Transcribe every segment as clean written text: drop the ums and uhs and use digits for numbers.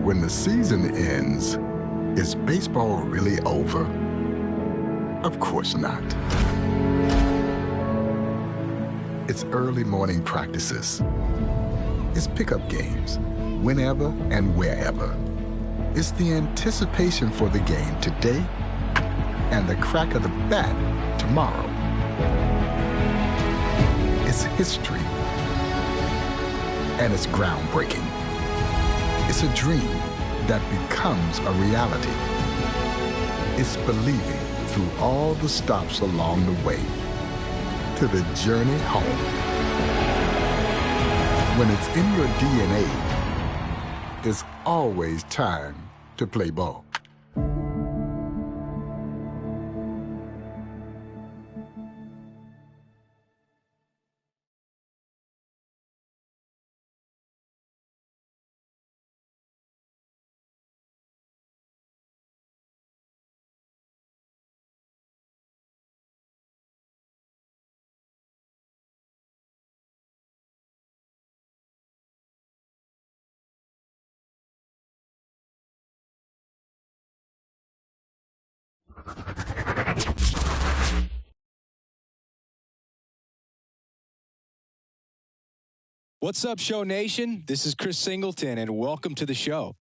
when the season ends, is baseball really over? Of course not. It's early morning practices. It's pickup games, whenever and wherever. It's the anticipation for the game today and the crack of the bat tomorrow. It's history, and it's groundbreaking. It's a dream that becomes a reality. It's believing through all the stops along the way to the journey home. When it's in your DNA, it's always time to play ball. What's up, Show Nation? This is Chris Singleton, and welcome to the show.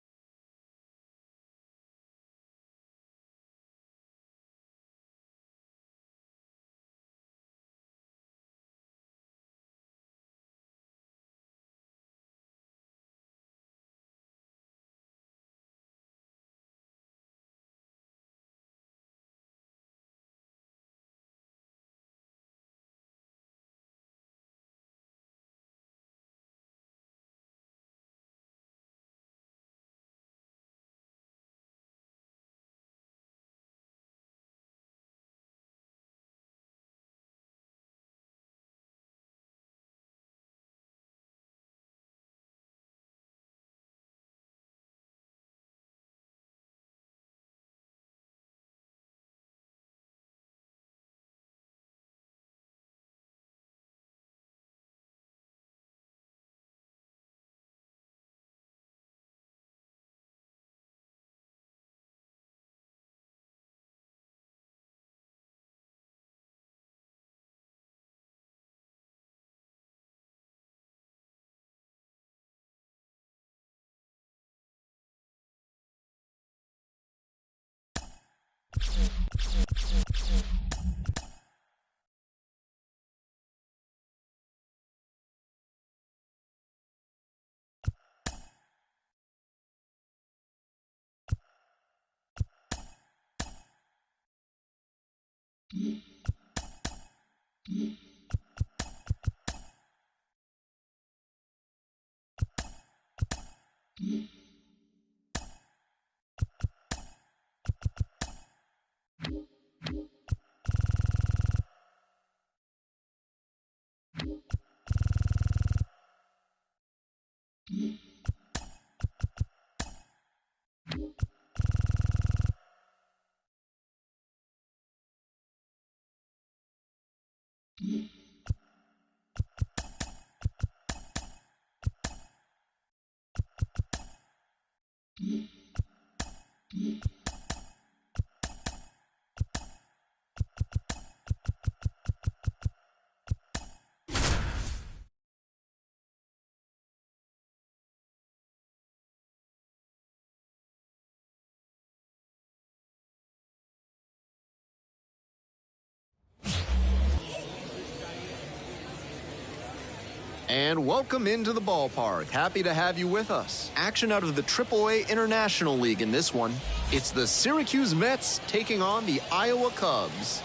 And welcome into the ballpark. Happy to have you with us. Action out of the AAA International League in this one. It's the Syracuse Mets taking on the Iowa Cubs.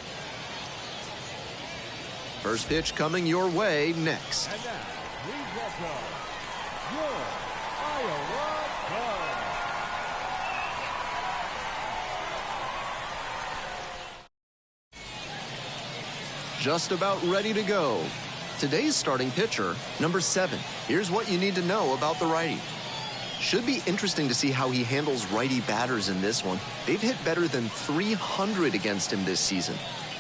First pitch coming your way next. And now, please welcome your Iowa Cubs. Just about ready to go. Today's starting pitcher, number 7. Here's what you need to know about the righty. Should be interesting to see how he handles righty batters in this one. They've hit better than 300 against him this season.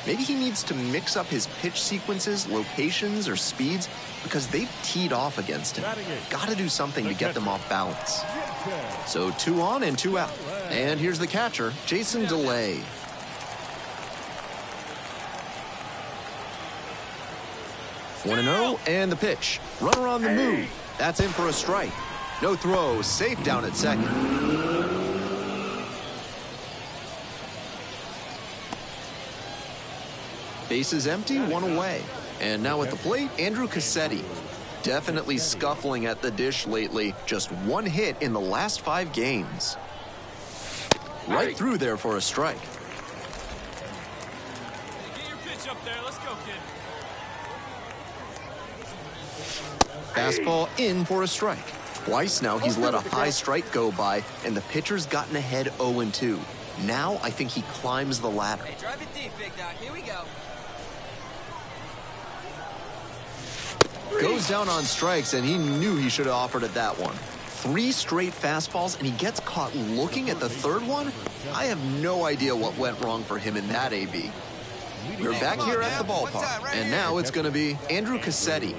Maybe he needs to mix up his pitch sequences, locations, or speeds because they've teed off against him. Got to do something to get them off balance. So 2 on and 2 out. And here's the catcher, Jason DeLay. One and 0, and the pitch. Runner on the move. That's in for a strike. No throw, safe down at second. Bases empty, 1 away. And now at the plate, Andrew Cassetti. Definitely scuffling at the dish lately. Just 1 hit in the last 5 games. Right through there for a strike. Get your pitch up there. Let's go, kid. Fastball in for a strike. Twice now he's let a high strike go by, and the pitcher's gotten ahead 0-2. Now I think he climbs the ladder. Hey, drive it deep, big dog. Here we go. Goes down on strikes, and he knew he should have offered at that one. 3 straight fastballs, and he gets caught looking at the 3rd one? I have no idea what went wrong for him in that AB. We're back here at the ballpark, and now it's going to be Andrew Cassetti.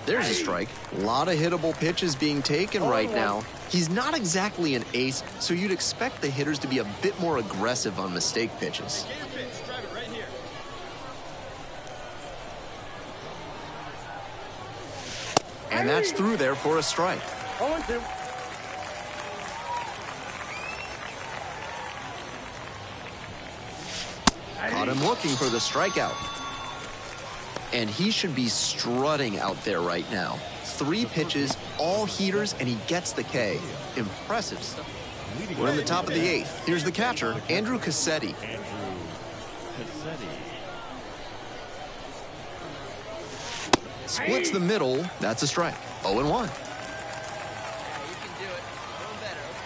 There's a strike. A lot of hittable pitches being taken right now. He's not exactly an ace, so you'd expect the hitters to be a bit more aggressive on mistake pitches. Get your pitch. Drive it right here. And that's through there for a strike. 0-2. Caught him looking for the strikeout. And he should be strutting out there right now. 3 pitches, all heaters, and he gets the K. Impressive stuff. We're in the top of the 8th. Here's the catcher, Andrew Cassetti. Splits the middle. That's a strike. 0-1. Hey, you can do it. Doing better. Let's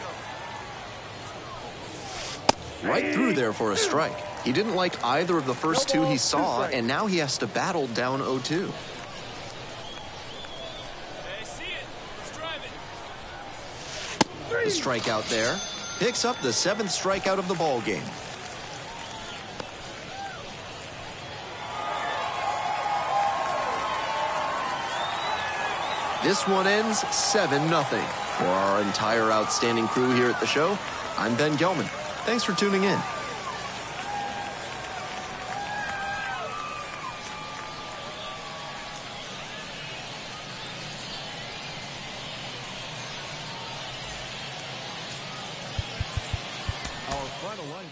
go. Right through there for a strike. He didn't like either of the first 2 he saw, and now he has to battle down 0-2. Hey, see it. Let's drive it. The strikeout there. Picks up the 7th strikeout of the ball game. This one ends 7-0. For our entire outstanding crew here at the show, I'm Ben Gelman. Thanks for tuning in. Our final line.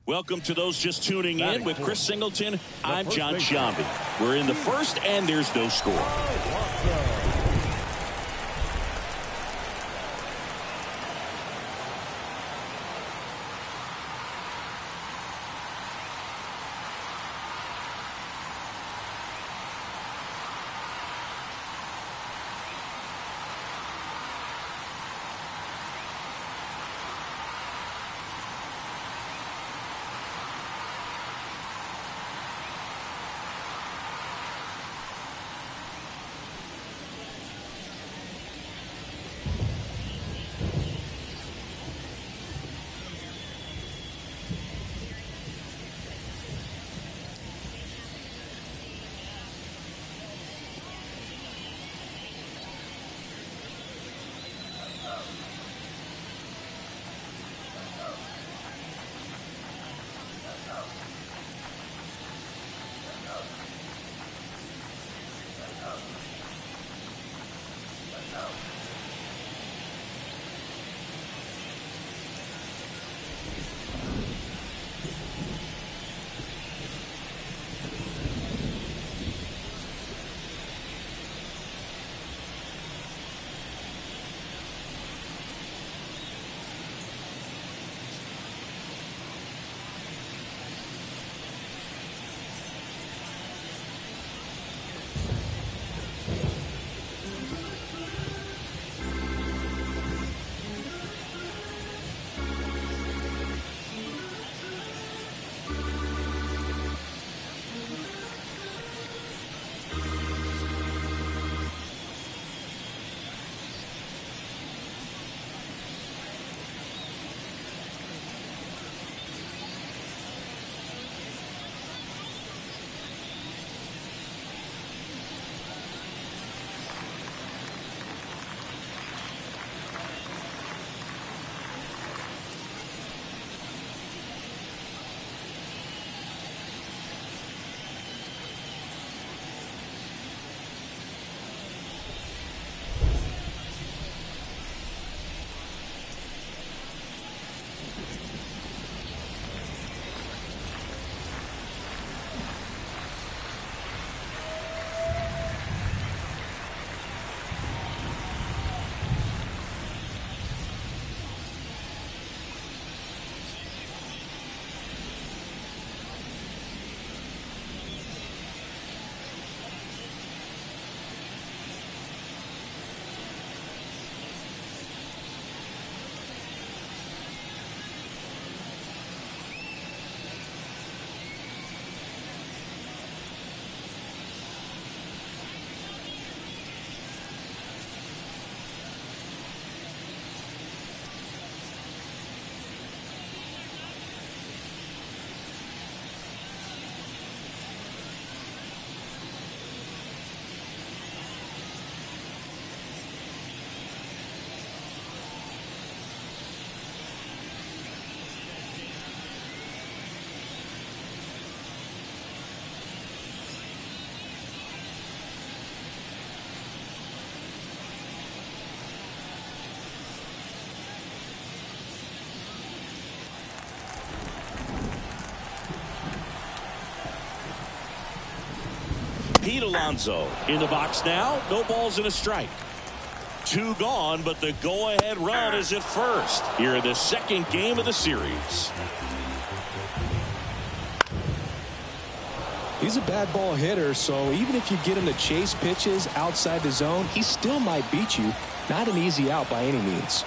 Welcome to those just tuning in with Chris Singleton. I'm John Shambi. We're in the first, and there's no score. Alonso in the box now. No balls and a strike. 2 gone, but the go-ahead run is at first here in the second game of the series. He's a bad ball hitter, so even if you get him to chase pitches outside the zone, he still might beat you. Not an easy out by any means.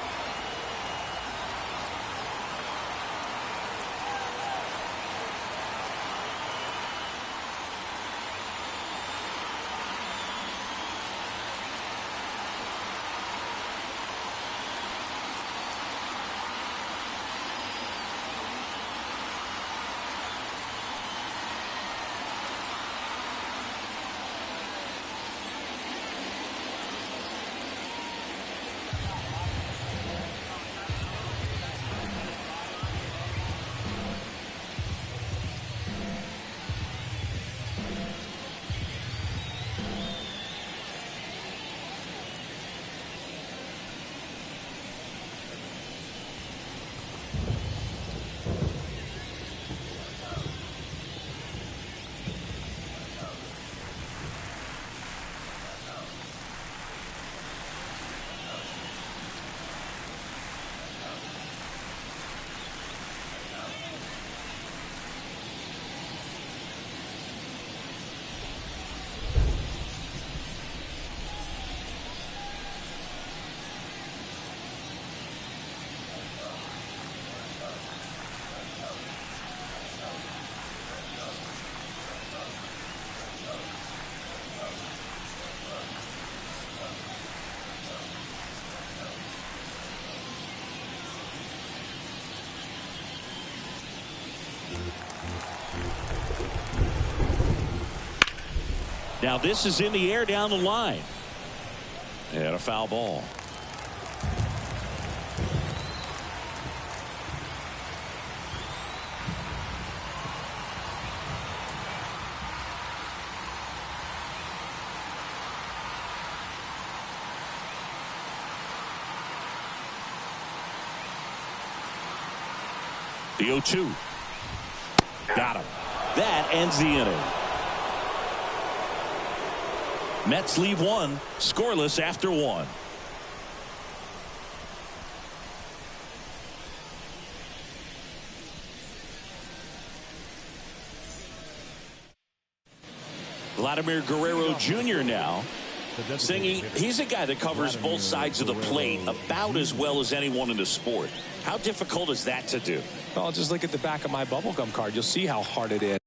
Now this is in the air down the line. And a foul ball. The 0-2. Got him. That ends the inning. Mets leave one scoreless after 1. Vladimir Guerrero Jr. now. Singy, he's a guy that covers both sides of the plate about as well as anyone in the sport. How difficult is that to do? Well, just look at the back of my bubblegum card. You'll see how hard it is.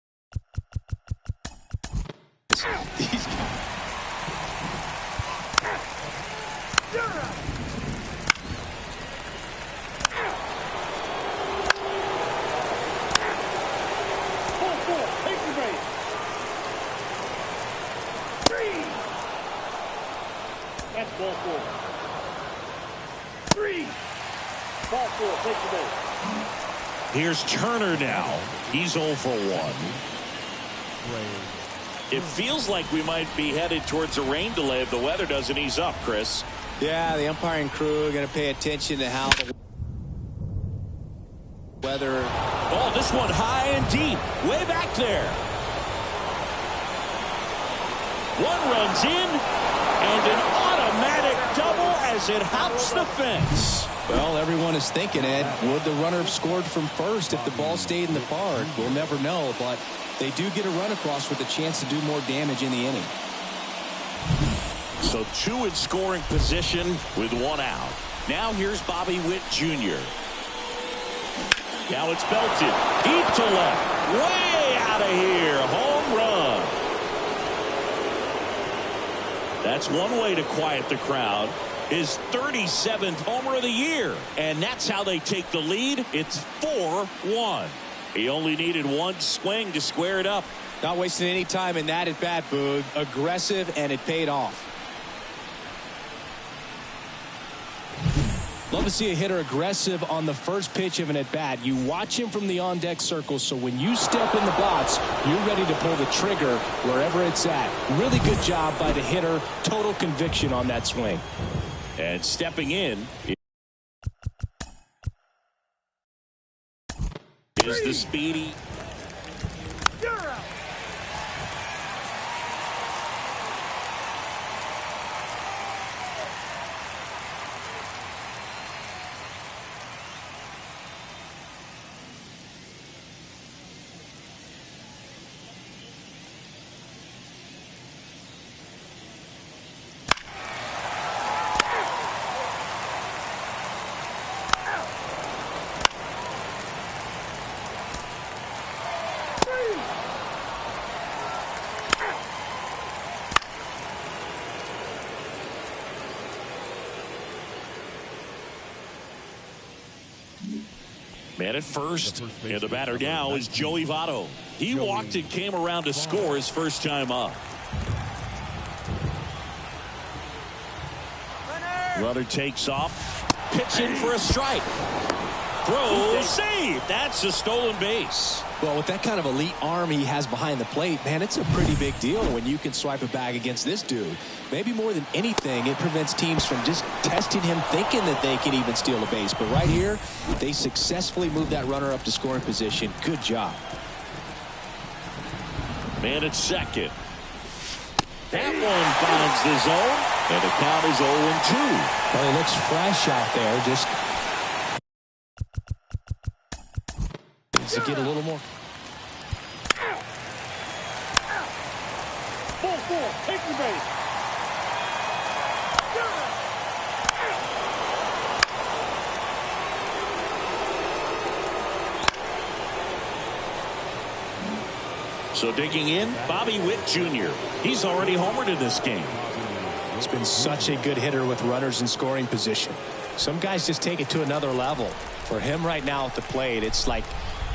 That's ball 4. 3. Ball 4. Take the base. Here's Turner now. He's 0 for 1. It feels like we might be headed towards a rain delay if the weather doesn't ease up, Chris. Yeah, the umpiring crew are going to pay attention to how the weather. Oh, this one high and deep. Way back there. One runs in, and an automatic double as it hops the fence. Well, everyone is thinking, Ed, would the runner have scored from first if the ball stayed in the park? We'll never know, but they do get a run across with a chance to do more damage in the inning. So 2 in scoring position with 1 out. Now here's Bobby Witt Jr. Now it's belted deep to left. Way out of here. Home run. That's one way to quiet the crowd. His 37th homer of the year. And that's how they take the lead. It's 4-1. He only needed 1 swing to square it up. Not wasting any time in that at bat, Boog. Aggressive, and it paid off. Love to see a hitter aggressive on the first pitch of an at-bat. You watch him from the on-deck circle, so when you step in the box, you're ready to pull the trigger wherever it's at. Really good job by the hitter. Total conviction on that swing. And stepping in is the speedy. Man at first, and the batter now is Joey Votto. He walked and came around to score his first time up. Runner takes off, pitching for a strike. Throw, save. That's a stolen base. Well, with that kind of elite arm he has behind the plate, man, it's a pretty big deal when you can swipe a bag against this dude. Maybe more than anything, it prevents teams from just testing him, thinking that they can even steal a base. But right here, they successfully moved that runner up to scoring position. Good job. Man at second. That one finds the zone, and the count is 0-2. Well, he looks fresh out there. Just needs to get a little more. Ball four, take the base. So digging in, Bobby Witt Jr. He's already homered in this game. He's been such a good hitter with runners in scoring position. Some guys just take it to another level. For him right now at the plate, it's like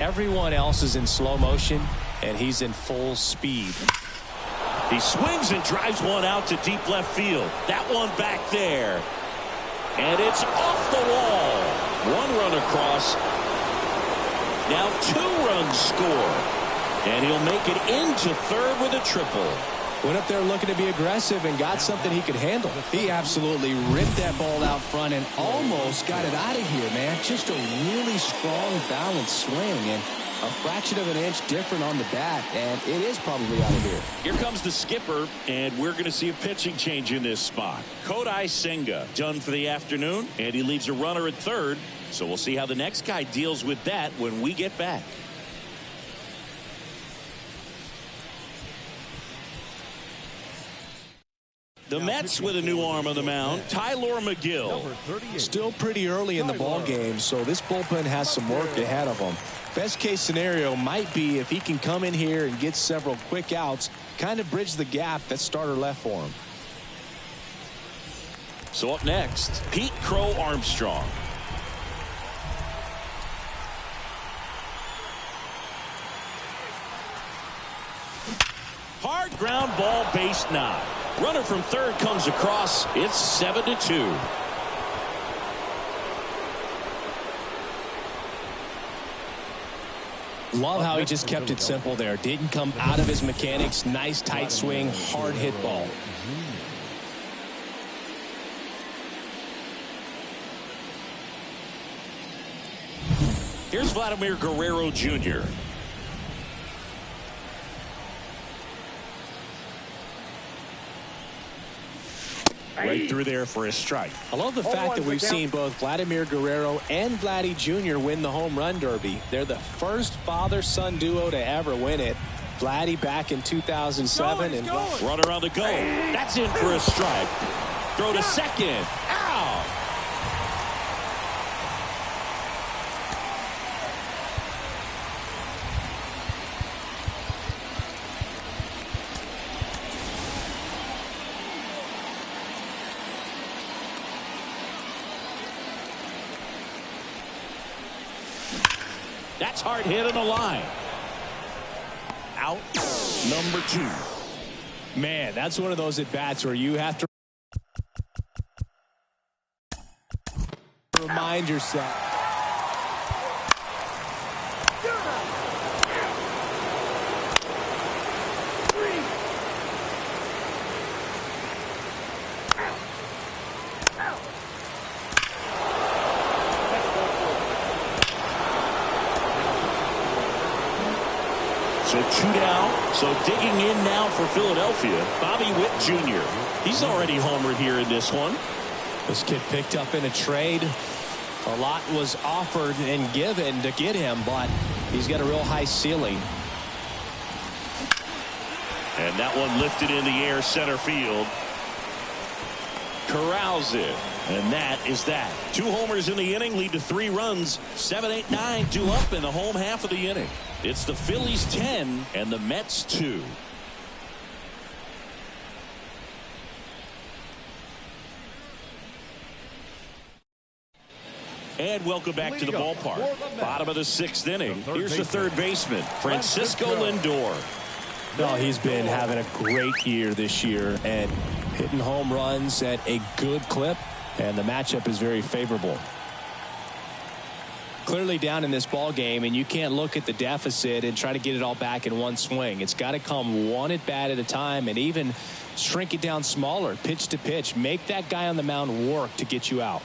everyone else is in slow motion and he's in full speed. He swings and drives one out to deep left field. That one back there. And it's off the wall. One run across. Now 2 runs score. And he'll make it into third with a triple. Went up there looking to be aggressive and got something he could handle. He absolutely ripped that ball out front and almost got it out of here, man. Just a really strong, balanced swing and a fraction of an inch different on the bat, and it is probably out of here. Here comes the skipper, and we're going to see a pitching change in this spot. Kodai Senga done for the afternoon, and he leaves a runner at third. So we'll see how the next guy deals with that when we get back. The Mets with a new arm on the mound, Tyler McGill. Still pretty early in the ball game, so this bullpen has some work ahead of them. Best case scenario might be if he can come in here and get several quick outs, kind of bridge the gap that starter left for him. So up next, Pete Crow Armstrong. Hard ground ball, base knock. Runner from third comes across. It's 7-2. Love how he just kept it simple there. Didn't come out of his mechanics. Nice tight swing, hard hit ball. Here's Vladimir Guerrero Jr. Right through there for a strike. I love the fact that we've seen both Vladimir Guerrero and Vladdy Jr. win the home run derby. They're the first father-son duo to ever win it. Vladdy back in 2007. And runner on the go. That's in for a strike. Throw to second. Out. That's hard hit on the line. Out number 2. Man, that's one of those at-bats where you have to remind yourself. So 2 down. So digging in now for Philadelphia, Bobby Witt Jr. He's already homered here in this one. This kid picked up in a trade. A lot was offered and given to get him, but he's got a real high ceiling. And that one lifted in the air center field. Corrals it. And that is that. 2 homers in the inning lead to 3 runs. 7, 8, 9 due up in the home half of the inning. It's the Phillies 10 and the Mets 2. And welcome back to the ballpark. Bottom of the 6th inning. Here's the third baseman, Francisco Lindor. No, he's been having a great year this year and hitting home runs at a good clip, and the matchup is very favorable. Clearly down in this ball game, and you can't look at the deficit and try to get it all back in one swing. It's got to come one at bat at a time, and even shrink it down smaller, pitch to pitch. Make that guy on the mound work to get you out.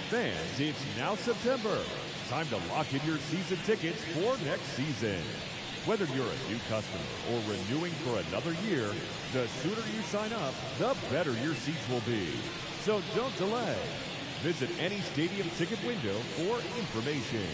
Fans, it's now September. Time to lock in your season tickets for next season. Whether you're a new customer or renewing for another year, the sooner you sign up, the better your seats will be. So don't delay. Visit any stadium ticket window for information.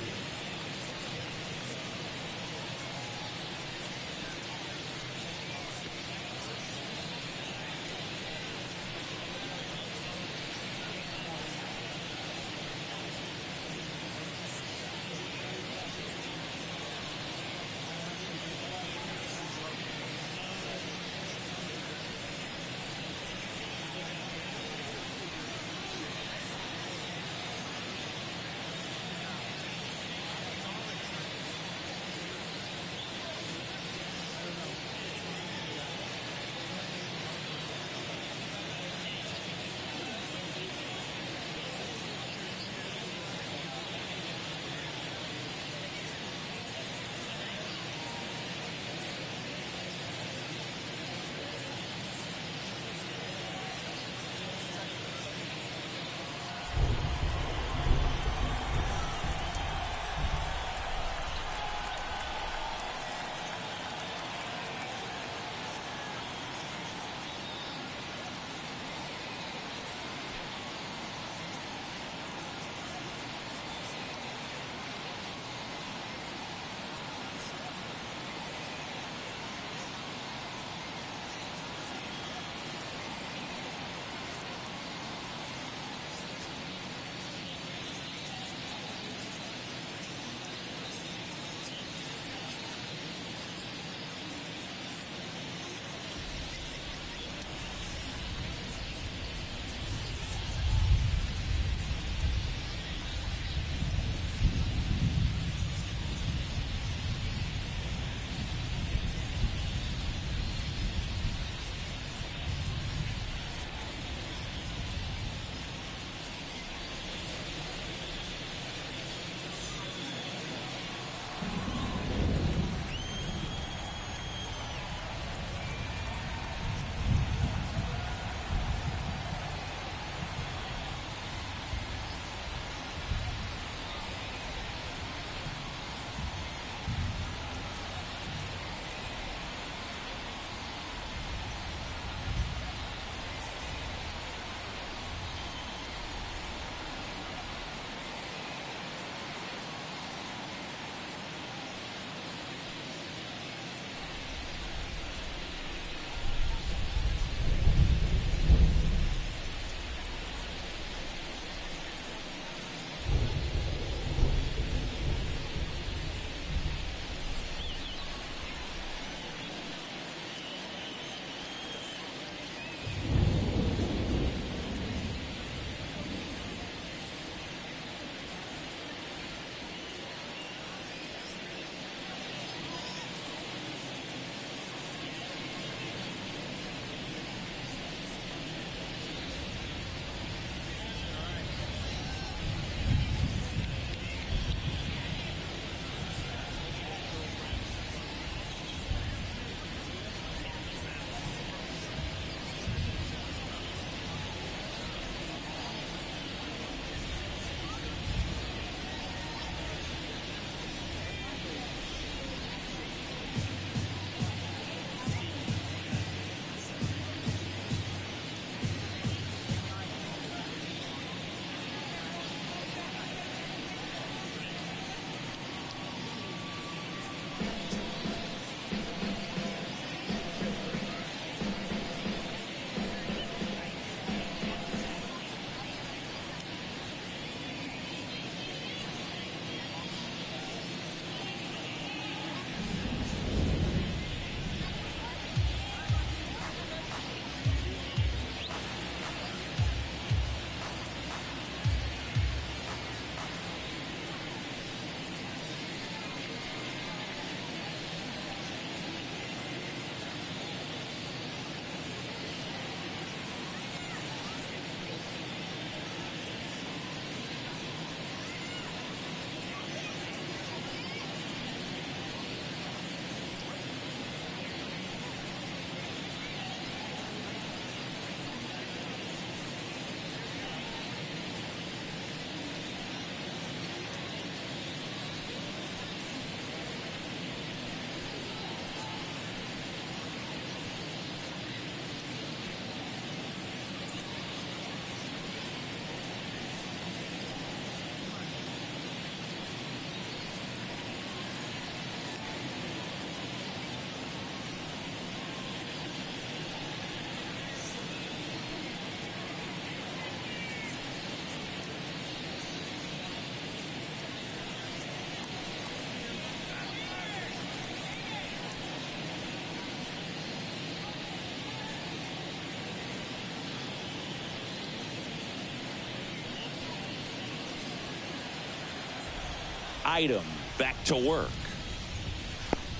Item back to work.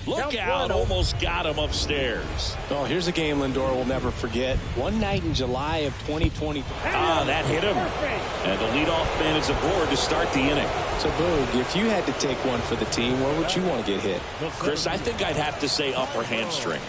Look out, almost got him upstairs. Oh, here's a game Lindor will never forget. One night in July of 2020. That hit him. And the leadoff man is aboard to start the inning. So, Boog, if you had to take one for the team, where would you want to get hit? Chris, I think I'd have to say upper hamstring.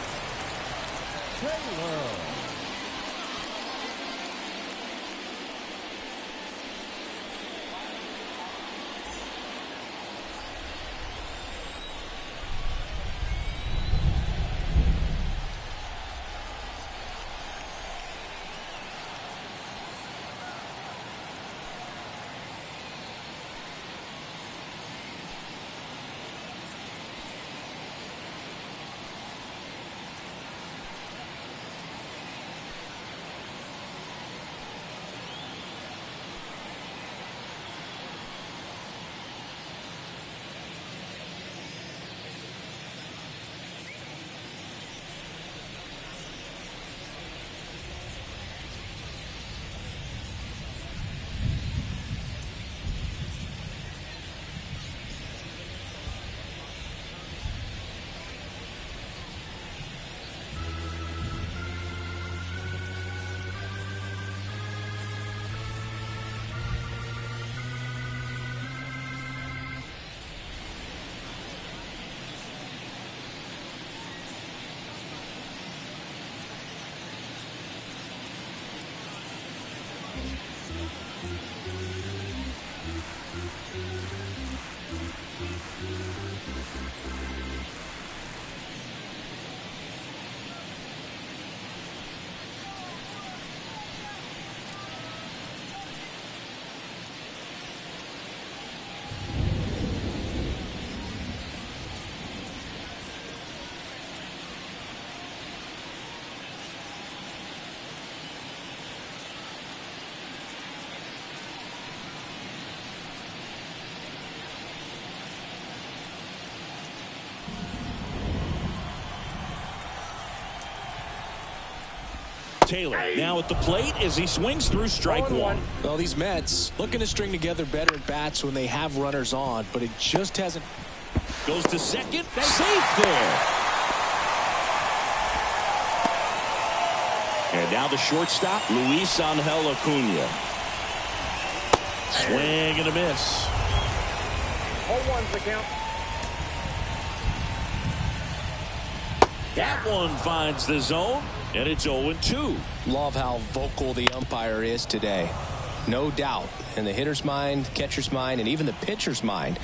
Taylor now at the plate as he swings through strike one. Well, these Mets looking to string together better at bats when they have runners on, but it just hasn't. Goes to second. Safe there. And now the shortstop, Luis Angel Acuna. Swing and a miss. 0-1's the count. That one finds the zone, and it's 0-2. Love how vocal the umpire is today. No doubt in the hitter's mind, catcher's mind, and even the pitcher's mind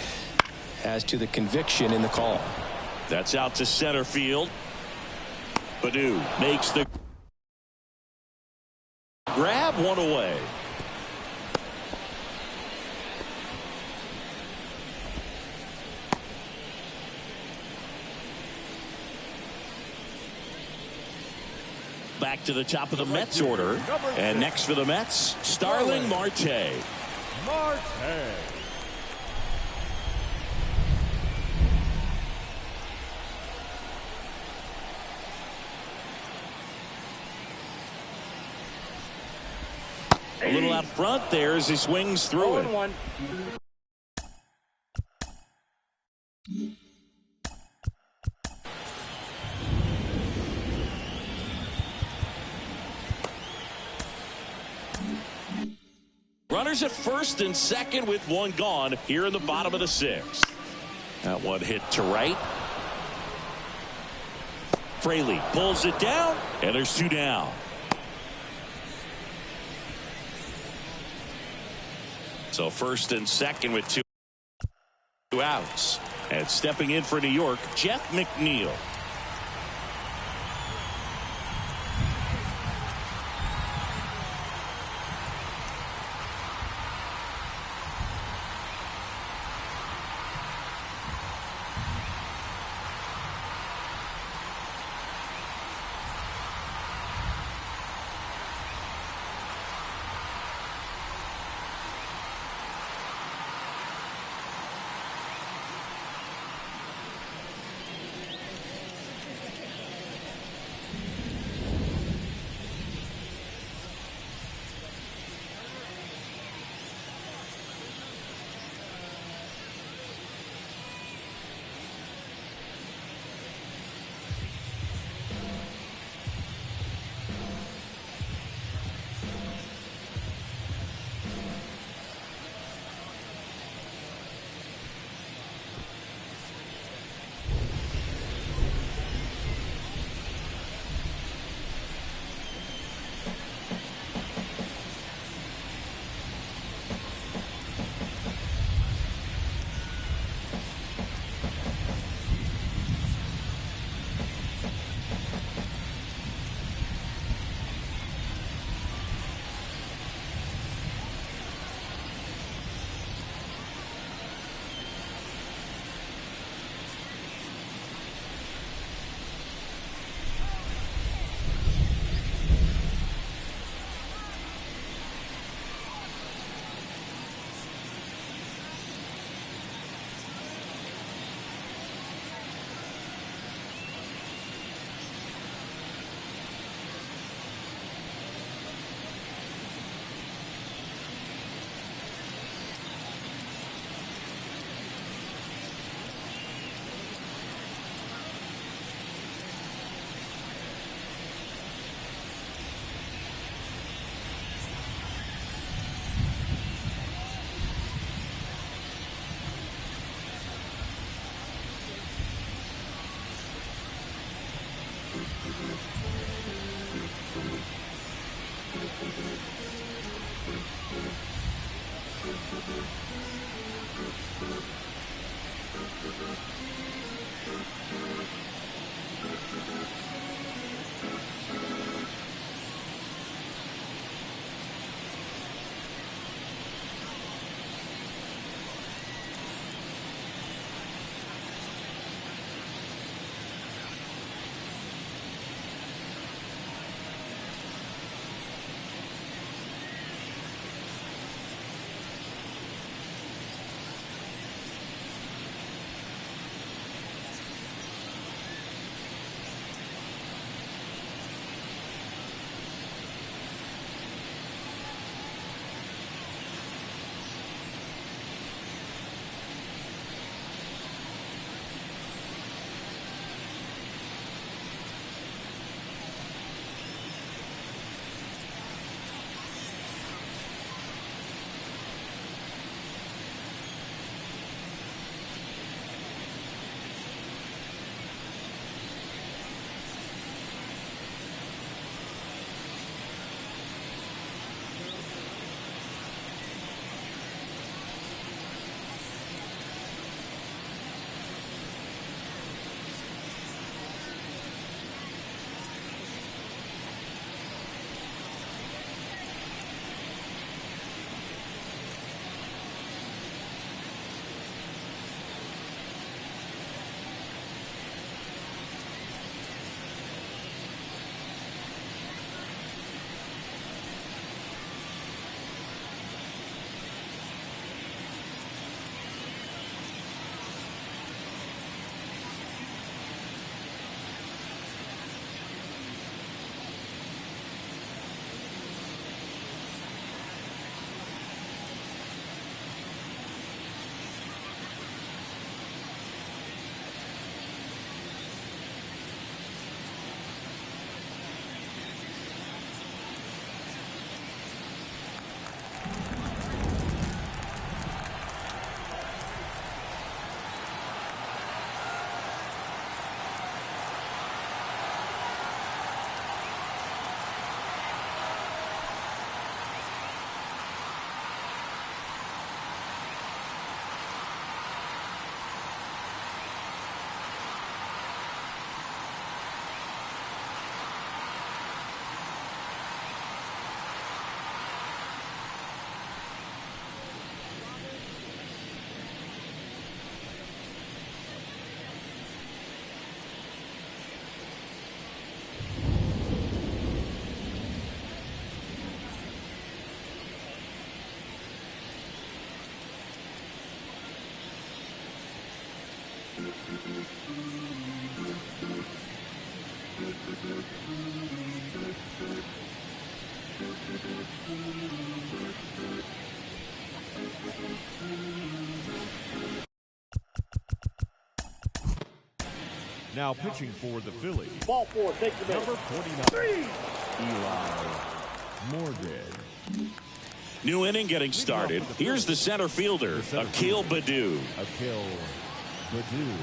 as to the conviction in the call. That's out to center field. Baddoo makes the grab, one away. Back to the top of the Mets order. And next for the Mets, Starling Marte. A little out front there as he swings through it. 0-1. Runners at first and second with one gone here in the bottom of the sixth. That one hit to right. Fraley pulls it down, and there's two down. So first and second with two outs. And stepping in for New York, Jeff McNeil. Now pitching for the Phillies, Ball four, take the number 49, Eli Morgan. New inning getting started. Here's the center fielder, Akil Baddoo. Akil Baddoo.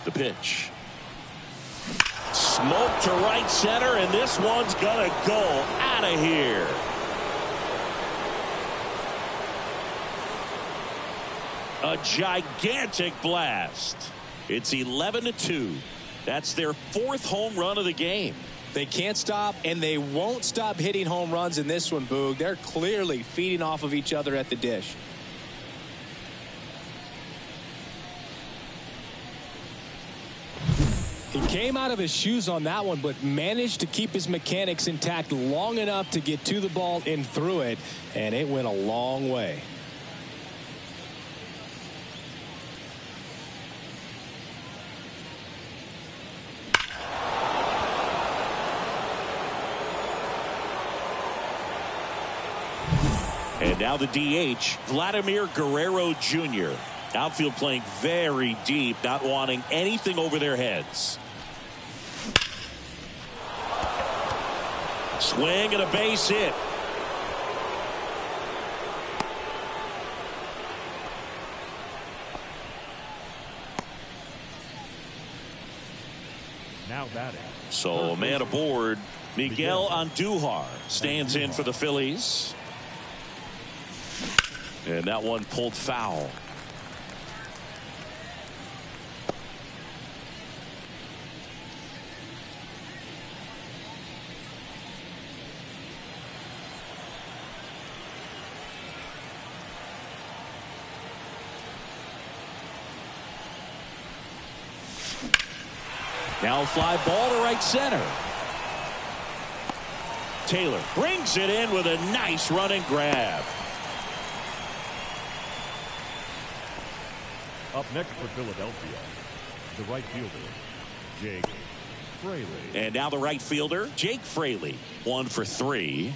The pitch. Smoke to right center, and this one's gonna go out of here. A gigantic blast. It's 11-2. That's their fourth home run of the game. They can't stop, and they won't stop hitting home runs in this one, Boog. They're clearly feeding off of each other at the dish. He came out of his shoes on that one, but managed to keep his mechanics intact long enough to get to the ball and through it, and it went a long way. now the DH, Vladimir Guerrero Jr. Outfield playing very deep, not wanting anything over their heads. Swing and a base hit. Now batting. So a man aboard. Miguel Andujar stands in for the Phillies. And that one pulled foul. Now fly ball to right center. Taylor brings it in with a nice running grab. Up next for Philadelphia, the right fielder, Jake Fraley. And now the right fielder, Jake Fraley, 1 for 3.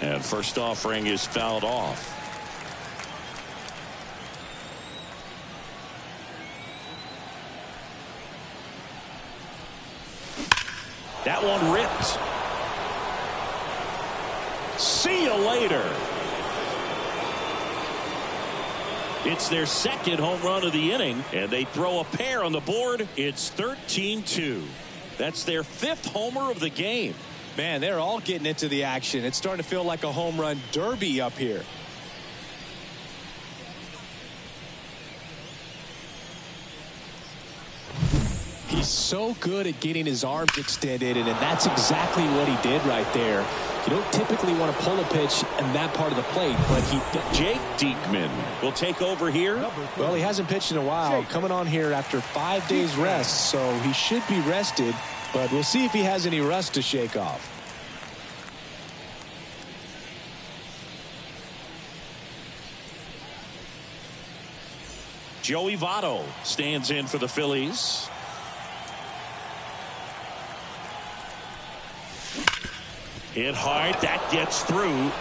And first offering is fouled off. That one ripped. See you later. It's their second home run of the inning, and they throw a pair on the board. It's 13-2. That's their 5th homer of the game. Man, they're all getting into the action. It's starting to feel like a home run derby up here. He's so good at getting his arms extended, and that's exactly what he did right there. You don't typically want to pull a pitch in that part of the plate, but he... Jake Diekman will take over here. Well, he hasn't pitched in a while, coming on here after 5 days rest, so he should be rested, but we'll see if he has any rust to shake off. Joey Votto stands in for the Phillies. Hit hard. That gets through.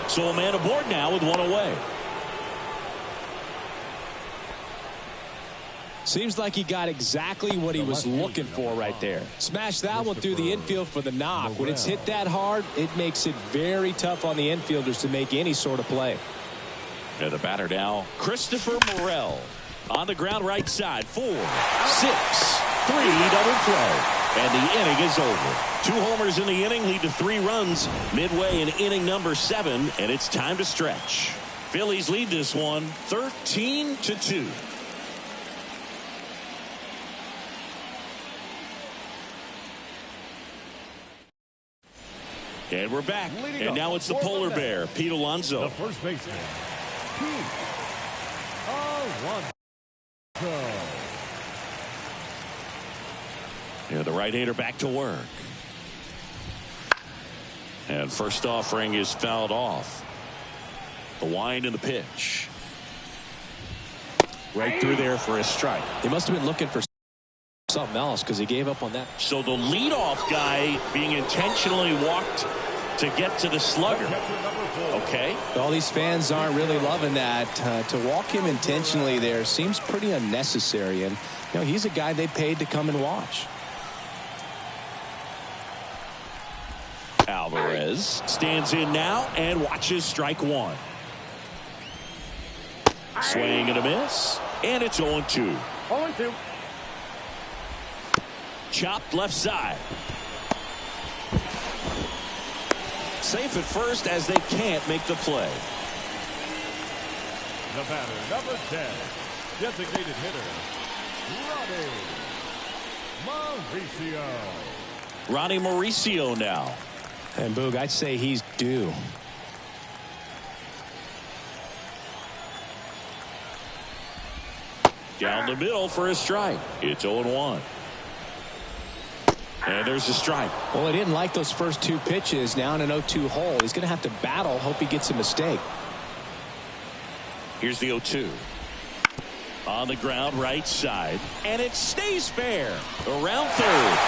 So a man aboard now with one away. Seems like he got exactly what he was looking for right there. Smash that one through the infield for the knock. When it's hit that hard, it makes it very tough on the infielders to make any sort of play. And the batter now, Christopher Morel. On the ground right side. 4, 6, 3 double play. And the inning is over. 2 homers in the inning lead to 3 runs midway in inning number 7, and it's time to stretch. Phillies lead this one 13-2. And we're back. And now it's the polar bear, Pete Alonso. The first baseman, Pete Alonso. And the right-hander back to work. And first offering is fouled off. The wind and the pitch. Right through there for a strike. He must have been looking for something else because he gave up on that. So the leadoff guy being intentionally walked to get to the slugger. Okay. All these fans aren't really loving that. To walk him intentionally there seems pretty unnecessary. And you know, he's a guy they paid to come and watch. Alvarez stands in now and watches strike 1. Swing and a miss. And it's 0-2. 0-2. Chopped left side. Safe at first as they can't make the play. The batter, number 10, designated hitter, Mauricio. Ronnie Mauricio now. And Boog, I'd say he's due. Down the middle for a strike. It's 0-1. And there's a strike. Well, he didn't like those first 2 pitches. Now in an 0-2 hole. He's going to have to battle. Hope he gets a mistake. Here's the 0-2. On the ground right side. And it stays fair. Around third.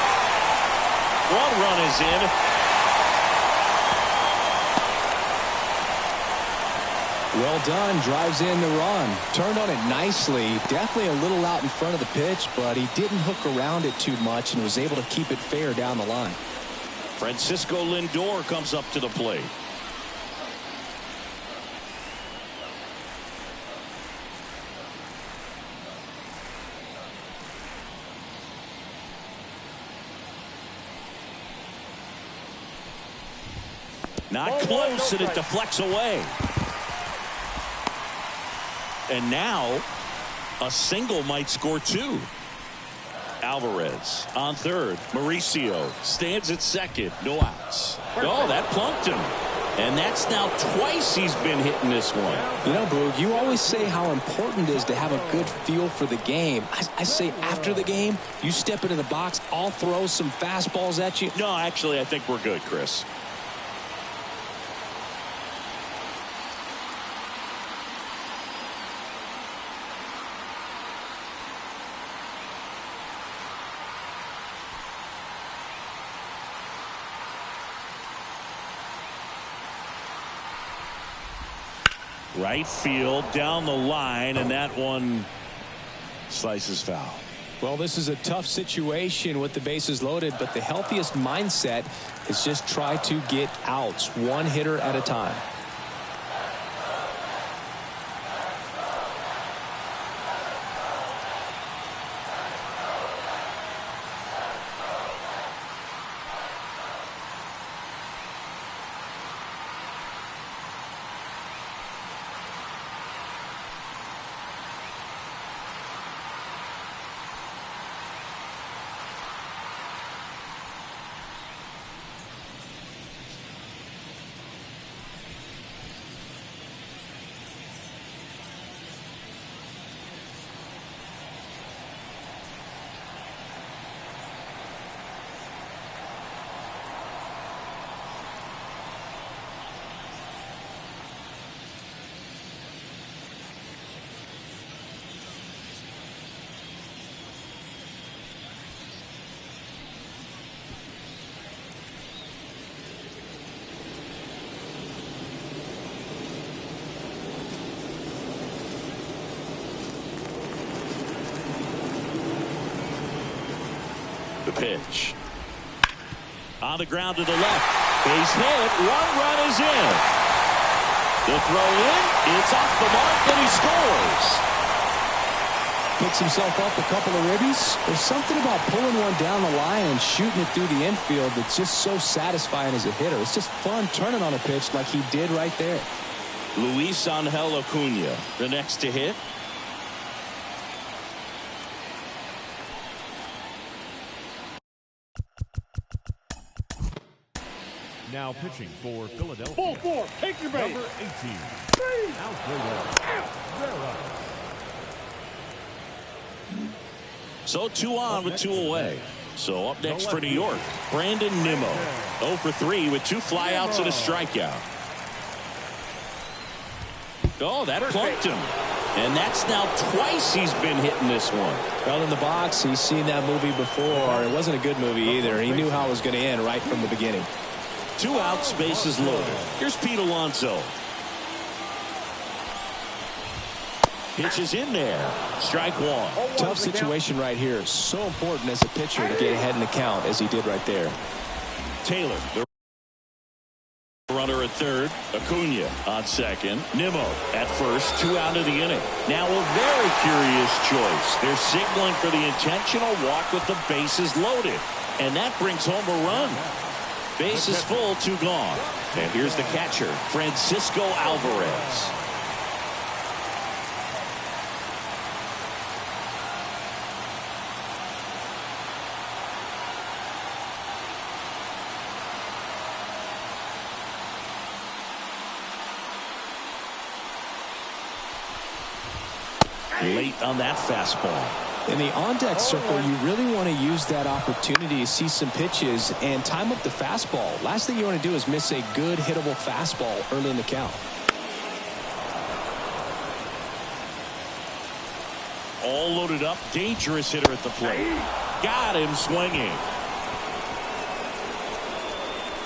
One run is in. Well done. Drives in the run. Turned on it nicely. Definitely a little out in front of the pitch, but he didn't hook around it too much and was able to keep it fair down the line. Francisco Lindor comes up to the plate. Not close, and it deflects away. And now a single might score two. Alvarez on third. Mauricio stands at second. No outs. Oh, that plunked him. And that's now twice he's been hitting this one. You know, Boog, you always say how important it is to have a good feel for the game. I say after the game, you step into the box, I'll throw some fastballs at you. No, actually, I think we're good, Chris. Right field down the line, and that one slices foul. Well, this is a tough situation with the bases loaded, but the healthiest mindset is just try to get outs one hitter at a time. The pitch. On the ground to the left. Base hit. One run is in. The throw in. It's off the mark, and he scores. Picks himself up a couple of ribbies. There's something about pulling one down the line and shooting it through the infield that's just so satisfying as a hitter. It's just fun turning on a pitch like he did right there. Luis Angel Acuna, the next to hit. Now pitching for Philadelphia. Ball four, take your base. Number 18. Alfredo Rivera. So 2 on with 2 away. So up next for New York, Brandon Nimmo. 0 for 3 with 2 flyouts and a strikeout. Oh, that plunked him. And that's now twice he's been hitting this one. Well, in the box, he's seen that movie before. It wasn't a good movie either. He knew how it was going to end right from the beginning. 2 outs, bases loaded. Here's Pete Alonso. Pitch is in there. Strike one. Tough situation right here. So important as a pitcher to get ahead in the count as he did right there. Taylor, the runner at third. Acuna on second. Nimmo at first. 2 out of the inning. Now a very curious choice. They're signaling for the intentional walk with the bases loaded. And that brings home a run. Bases full, 2 gone. And here's the catcher, Francisco Alvarez. Late on that fastball. In the on-deck circle, you really want to use that opportunity to see some pitches and time up the fastball. Last thing you want to do is miss a good hittable fastball early in the count. all loaded up. Dangerous hitter at the plate. Got him swinging.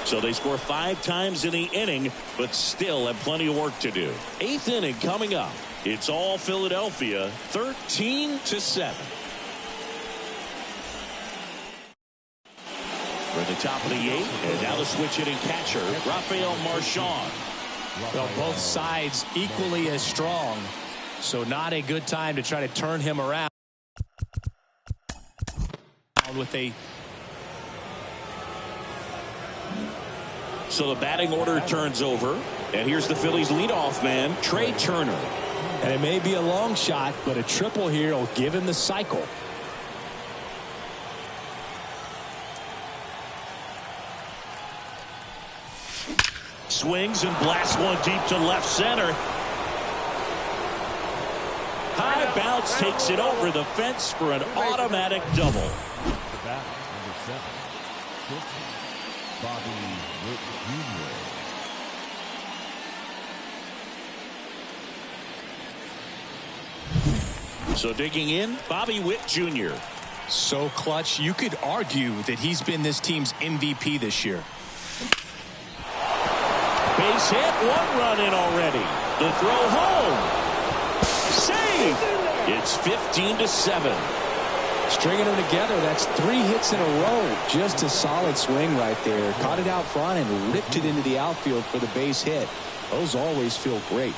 So they score 5 times in the inning, but still have plenty of work to do. 8th inning coming up. It's all Philadelphia, 13-7. We're at the top of the 8th, and now the switch hitting catcher, Rafael Marchand. Well, both sides equally as strong, so not a good time to try to turn him around with a. So the batting order turns over, and here's the Phillies leadoff man, Trey Turner. And it may be a long shot, but a triple here will give him the cycle. Swings and blasts one deep to left center. High bounce takes it over the fence for an automatic double. Bat number 7, Bobby Witt Jr. So digging in, Bobby Witt Jr. So clutch, you could argue that he's been this team's MVP this year. Base hit, 1 run in already. The throw home. Save. It's 15-7. Stringing them together, that's 3 hits in a row. Just a solid swing right there. Caught it out front and ripped it into the outfield for the base hit. Those always feel great.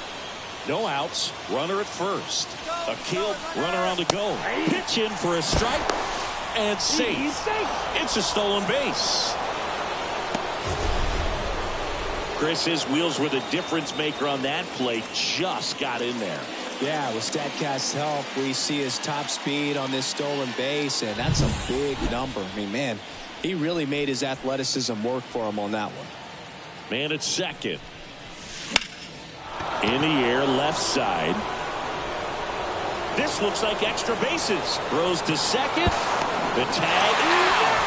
No outs, runner at first. A killed runner on the go. Pitch in for a strike and safe. It's a stolen base. Chris, his wheels were the difference maker on that play. Just got in there. Yeah, with StatCast's help, we see his top speed on this stolen base, and that's a big number. I mean, man, he really made his athleticism work for him on that one. Man at second. In the air, left side. This looks like extra bases. Throws to second. The tag out.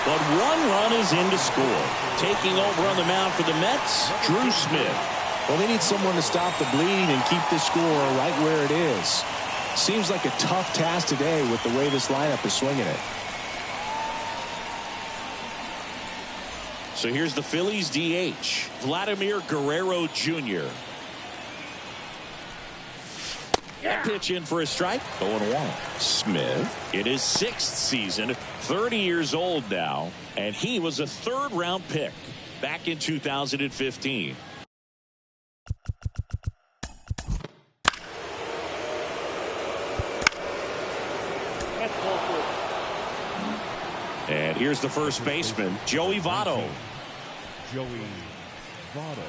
But 1 run is in to score. Taking over on the mound for the Mets, Drew Smith. Well, they need someone to stop the bleeding and keep the score right where it is. Seems like a tough task today with the way this lineup is swinging it. So here's the Phillies DH, Vladimir Guerrero Jr. Pitch in for a strike. 0-1. Smith in his 6th season, 30 years old now, and he was a 3rd-round pick back in 2015. And here's the first baseman, Joey Votto. Joey Votto.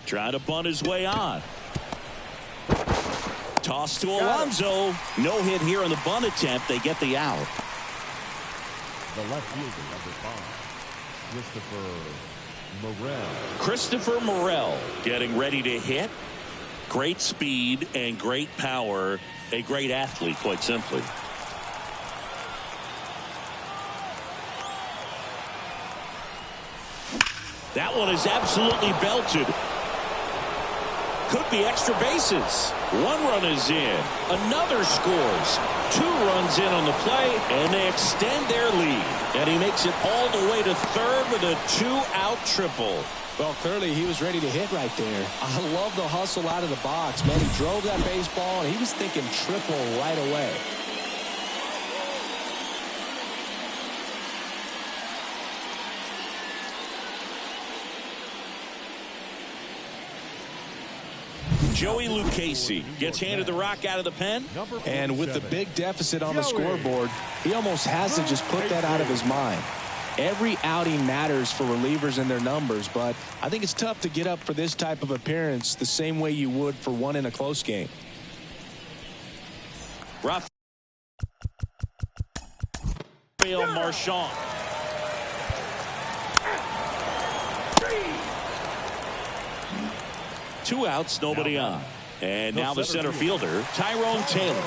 Trying to bunt his way on. Toss to Alonso. No hit here on the bunt attempt. They get the out. The left fielder, number 5, Christopher Morel getting ready to hit. Great speed and great power. A great athlete, quite simply. That one is absolutely belted. Could be extra bases. 1 run is in. Another scores. 2 runs in on the play, and they extend their lead. And he makes it all the way to 3rd with a 2-out triple. Well, clearly he was ready to hit right there. I love the hustle out of the box, man. He drove that baseball, and he was thinking triple right away. Joey Lucchesi gets handed the rock out of the pen. And with the big deficit on the scoreboard, he almost has to just put that out of his mind. Every outing matters for relievers and their numbers, but I think it's tough to get up for this type of appearance the same way you would for one in a close game. Rafael Marchand. Two outs, nobody on. And now the center fielder, Tyrone Taylor.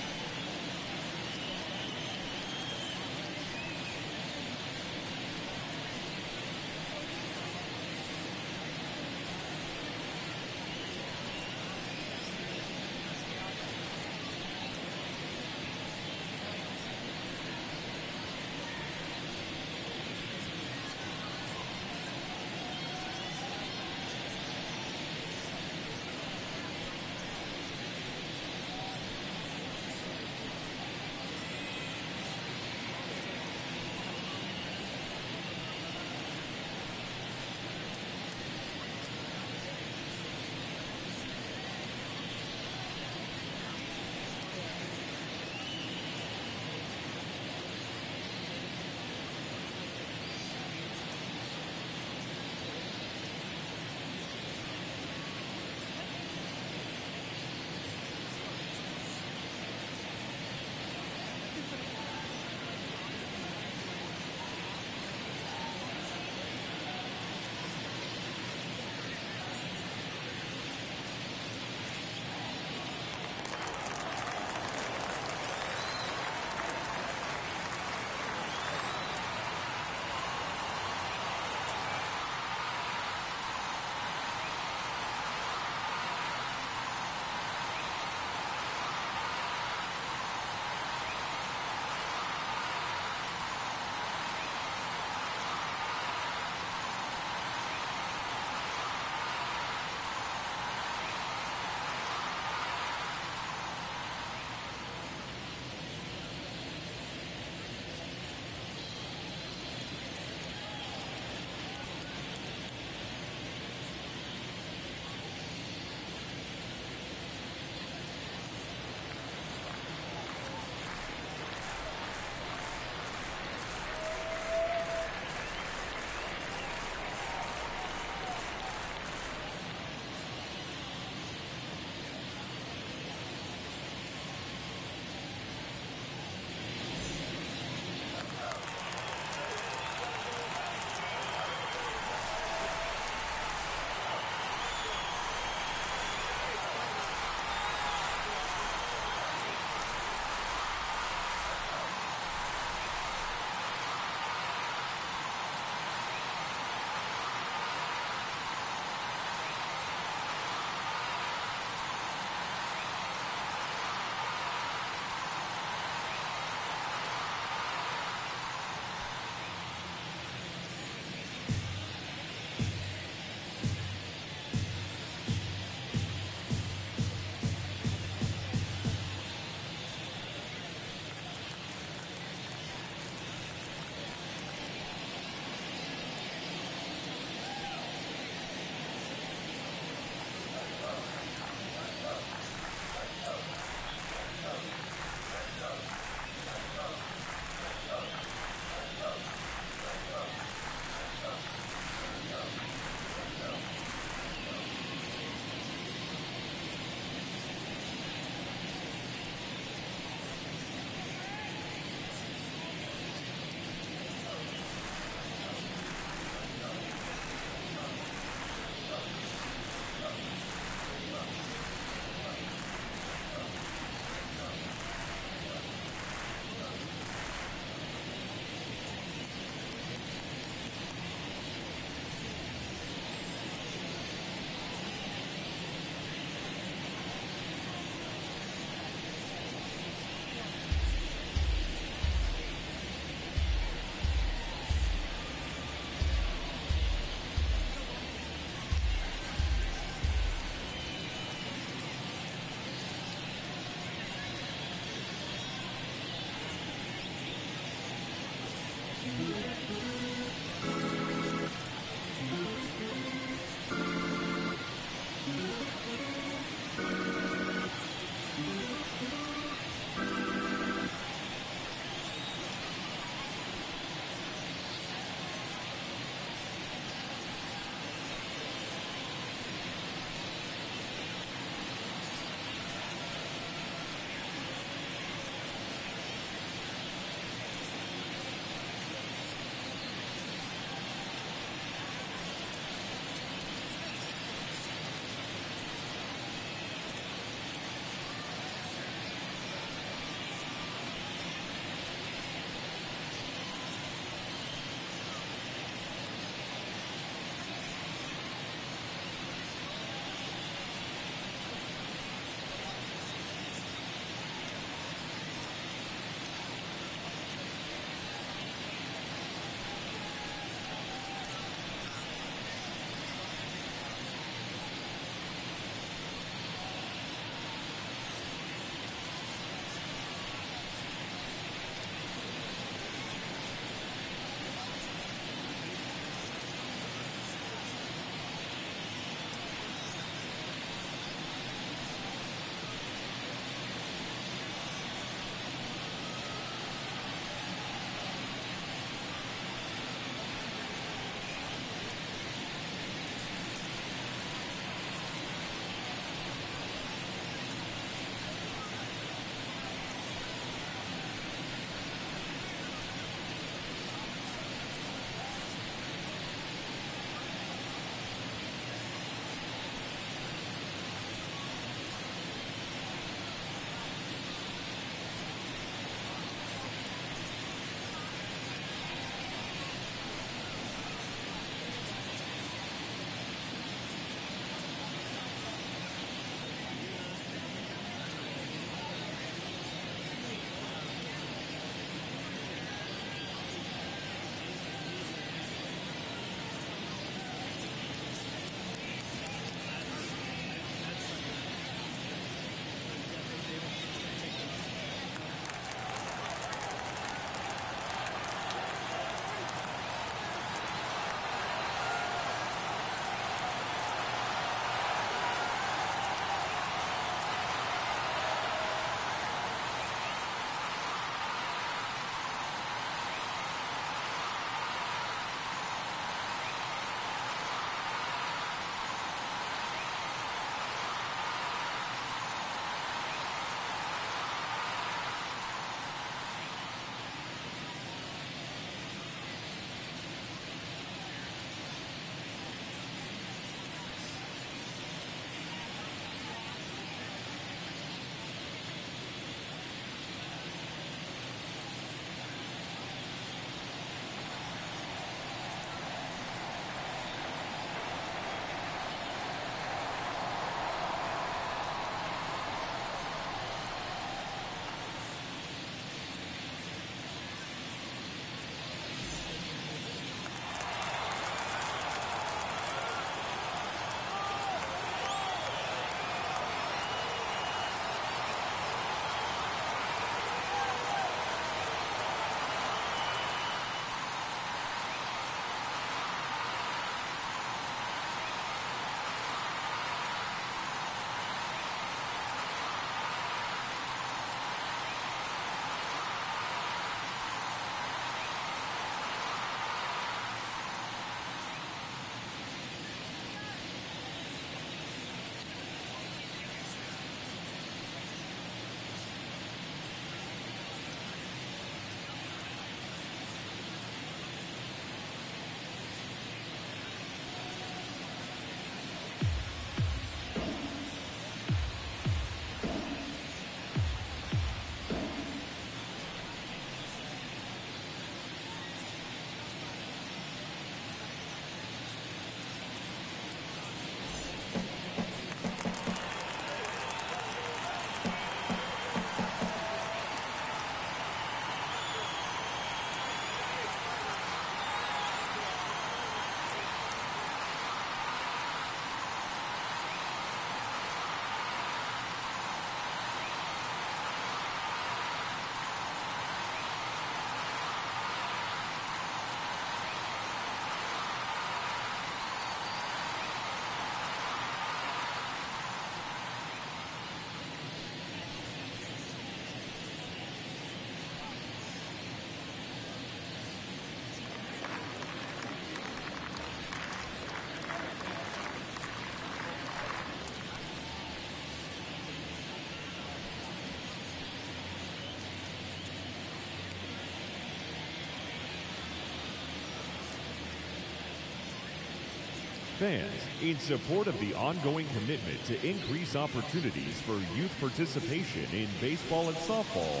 Fans, in support of the ongoing commitment to increase opportunities for youth participation in baseball and softball,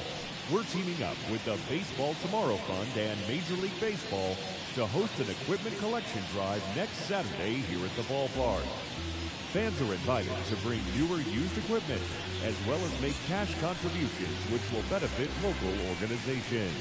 we're teaming up with the Baseball Tomorrow Fund and Major League Baseball to host an equipment collection drive next Saturday here at the ballpark. Fans are invited to bring newer used equipment, as well as make cash contributions which will benefit local organizations.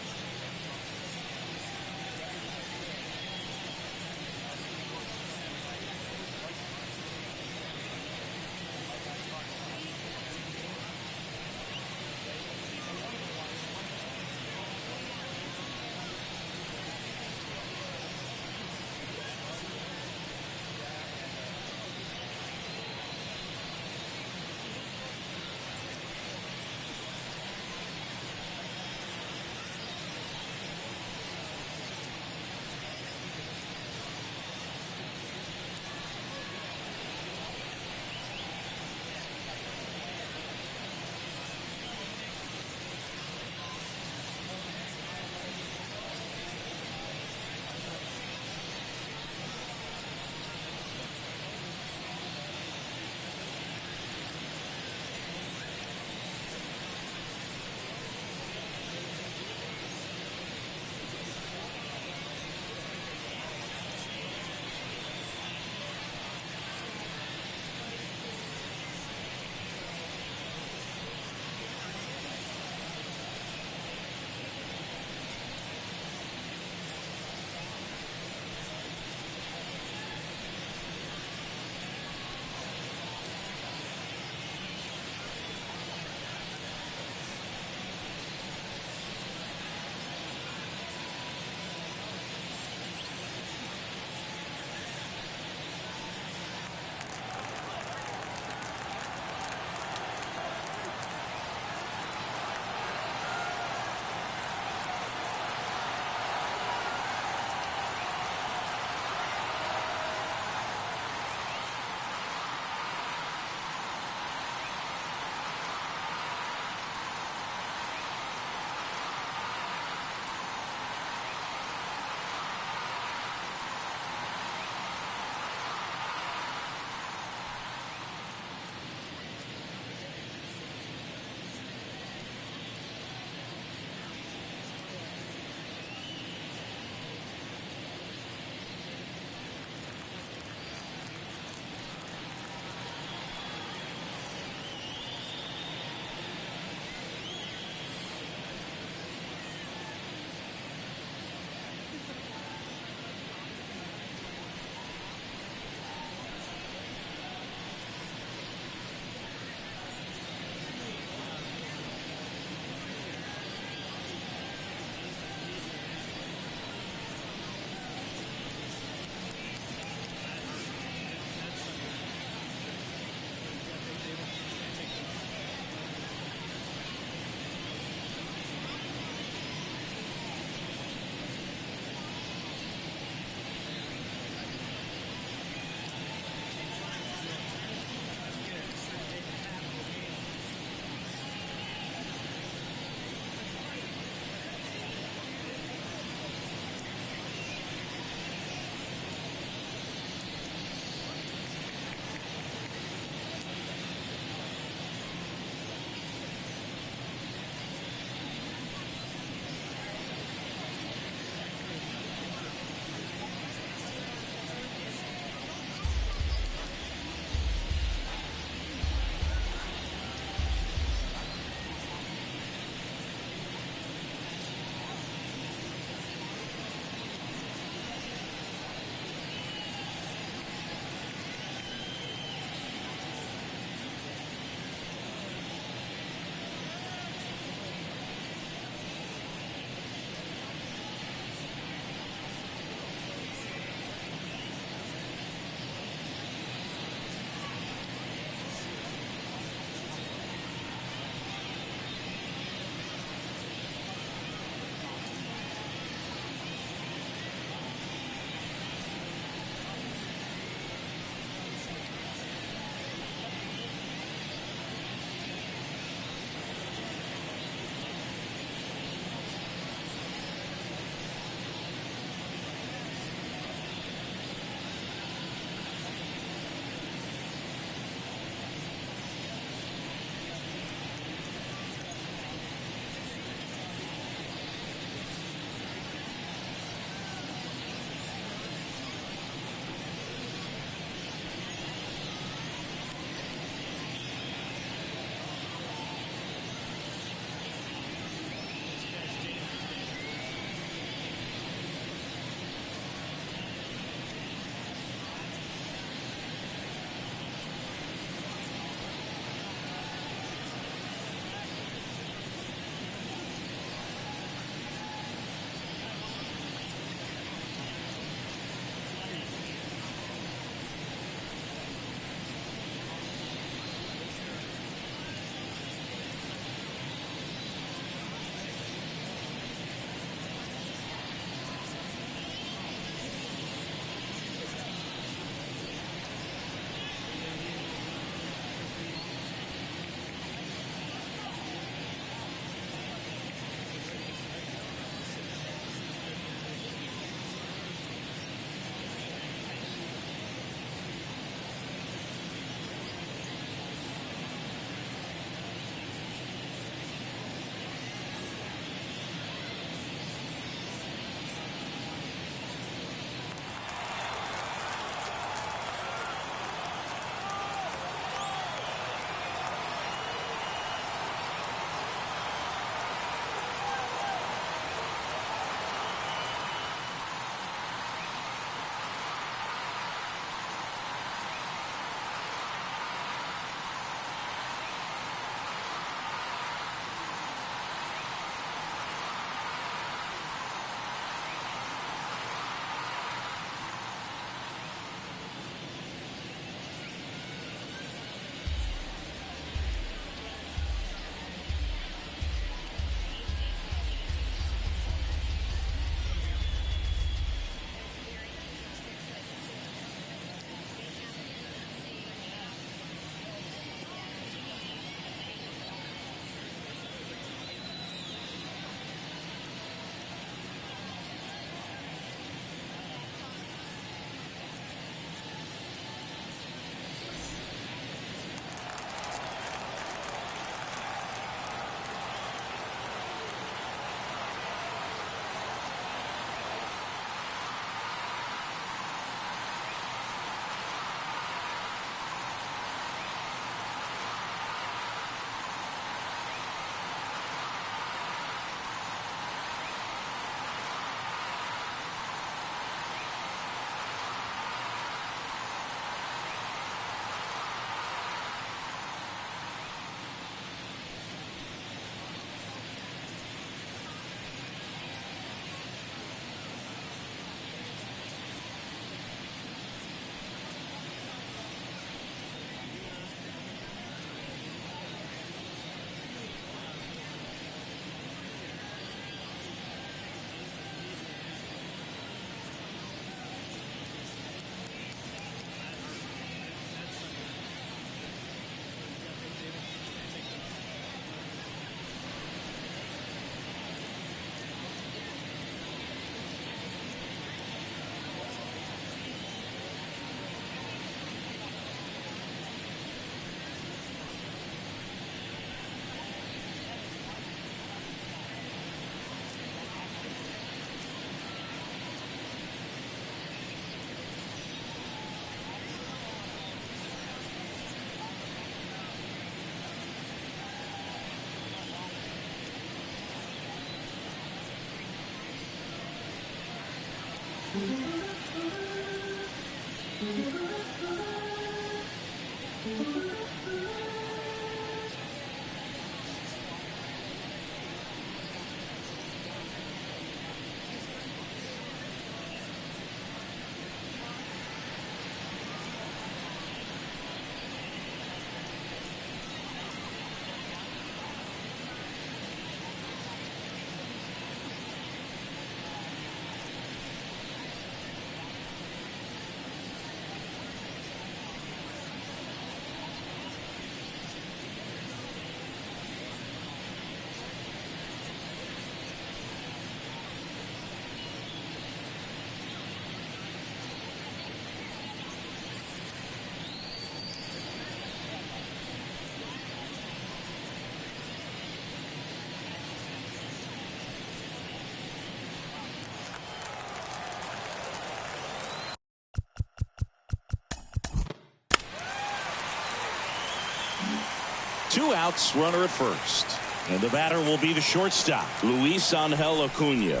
Two outs, runner at first. And the batter will be the shortstop, Luis Angel Acuna.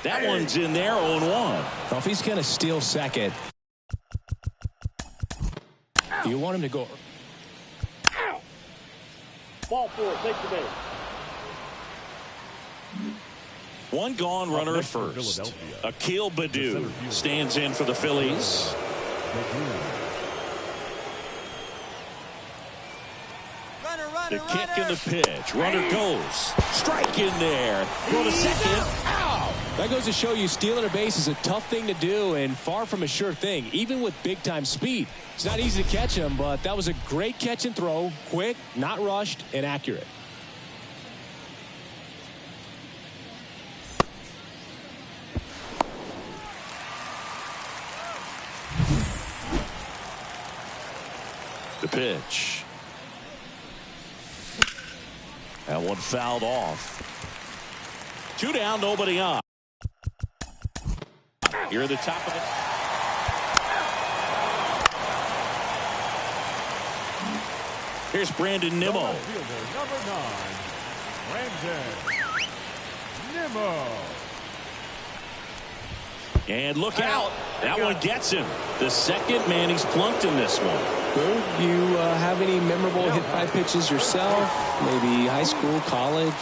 That one's in there, 0-1. Well, if he's going to steal second, you want him to go. Ball four, take the base. One gone, runner at first. Akil Baddoo stands in for the Phillies. The kick and the pitch. Runner goes. Strike in there. Go to second. Ow! That goes to show you stealing a base is a tough thing to do and far from a sure thing, even with big-time speed. It's not easy to catch him, but that was a great catch and throw. Quick, not rushed, and accurate. The pitch. That one fouled off. Two down, nobody on. Here at the top of it. Here's Brandon Nimmo. Fielder, number 9, Brandon Nimmo. And look out. That one gets him. The second man he's plunked in this one. Good. You have any memorable hit-by pitches yourself? Maybe high school, college?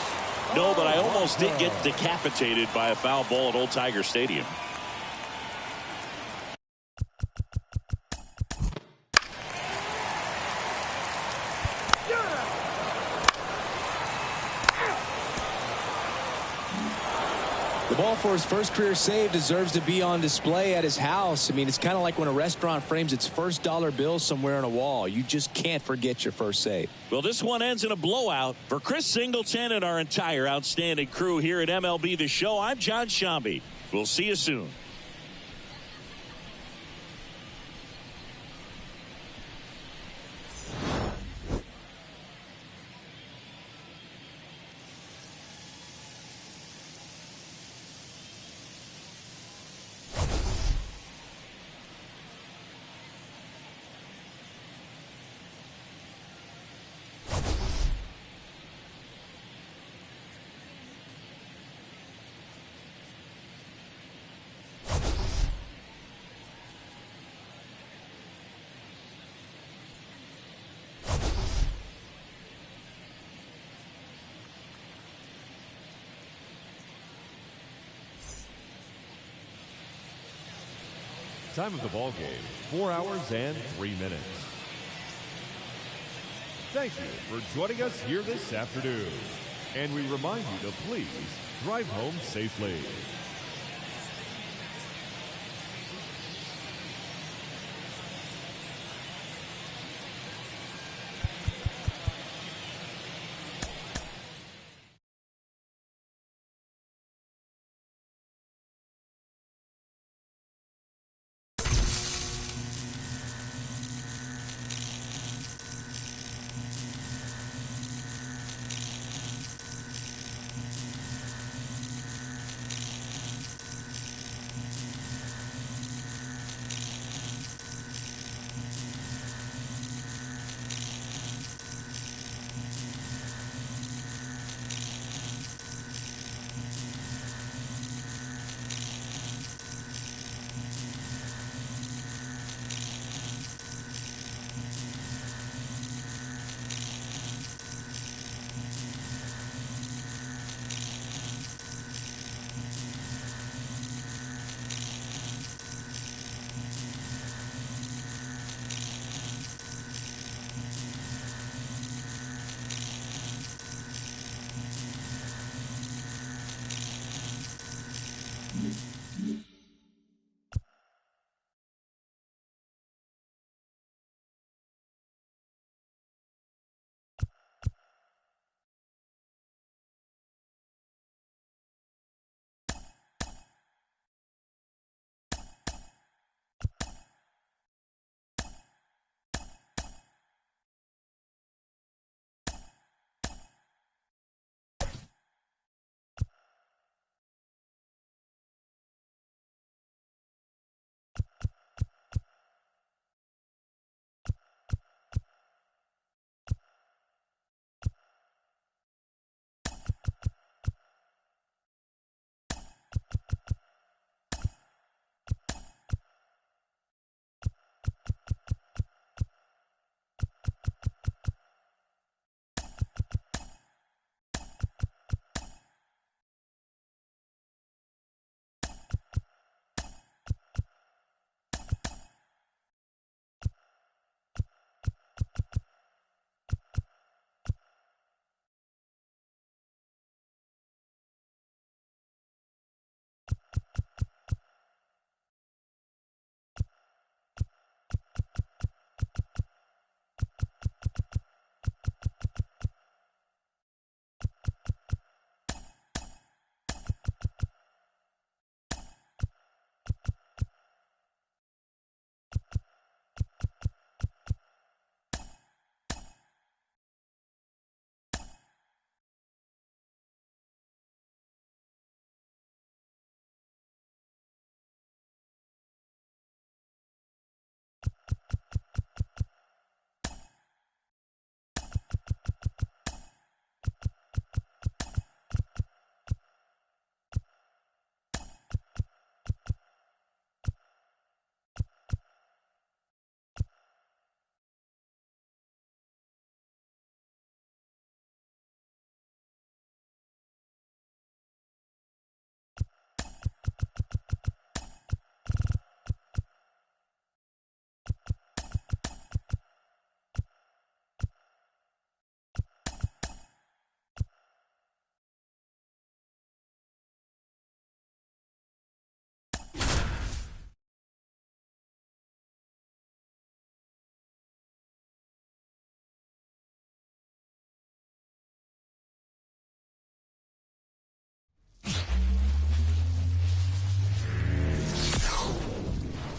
No, but I almost did get decapitated by a foul ball at Old Tiger Stadium. The ball for his first career save deserves to be on display at his house. I mean, it's kind of like when a restaurant frames its first dollar bill somewhere on a wall. You just can't forget your first save. Well, this one ends in a blowout. For Chris Singleton and our entire outstanding crew here at MLB The Show, I'm John Shambi. We'll see you soon. Time of the ball game, 4 hours and 3 minutes. Thank you for joining us here this afternoon. And we remind you to please drive home safely.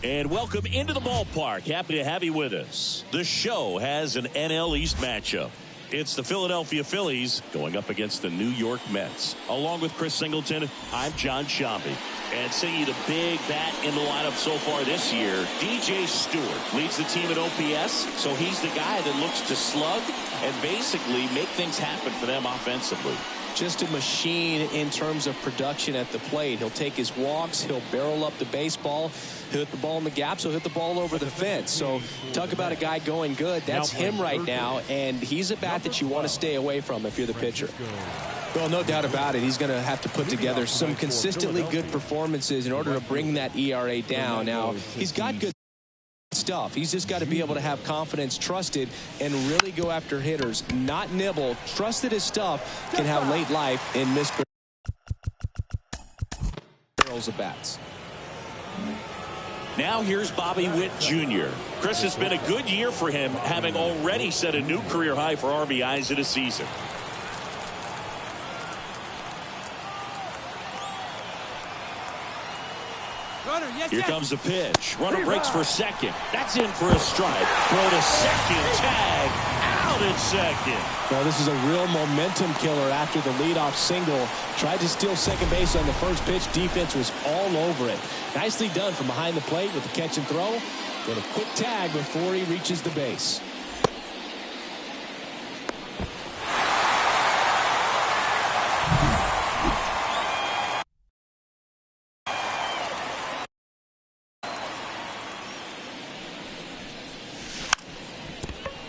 And welcome into the ballpark. Happy to have you with us. The show has an NL East matchup. It's the Philadelphia Phillies going up against the New York Mets. Along with Chris Singleton, I'm John Shambi. And singing the big bat in the lineup so far this year, DJ Stewart leads the team at OPS, so he's the guy that looks to slug and basically make things happen for them offensively. Just a machine in terms of production at the plate. He'll take his walks, he'll barrel up the baseball, he'll hit the ball in the gaps, he'll hit the ball over the fence. So talk about a guy going good. That's him right now, and he's a bat that you want to stay away from if you're the pitcher. Well, no doubt about it. He's going to have to put together some consistently good performances in order to bring that ERA down. Now, he's got good stuff. He's just got to be able to have confidence, trust it, and really go after hitters, not nibble. Trust that his stuff can have late life in this barrels of bats. Now here's Bobby Witt Jr. Chris, has been a good year for him, having already set a new career high for RBIs in a season. Here comes the pitch. Runner breaks for second. That's in for a strike. Throw to second. Tag. Out at second. Well, this is a real momentum killer after the leadoff single. Tried to steal second base on the first pitch. Defense was all over it. Nicely done from behind the plate with the catch and throw. Then a quick tag before he reaches the base.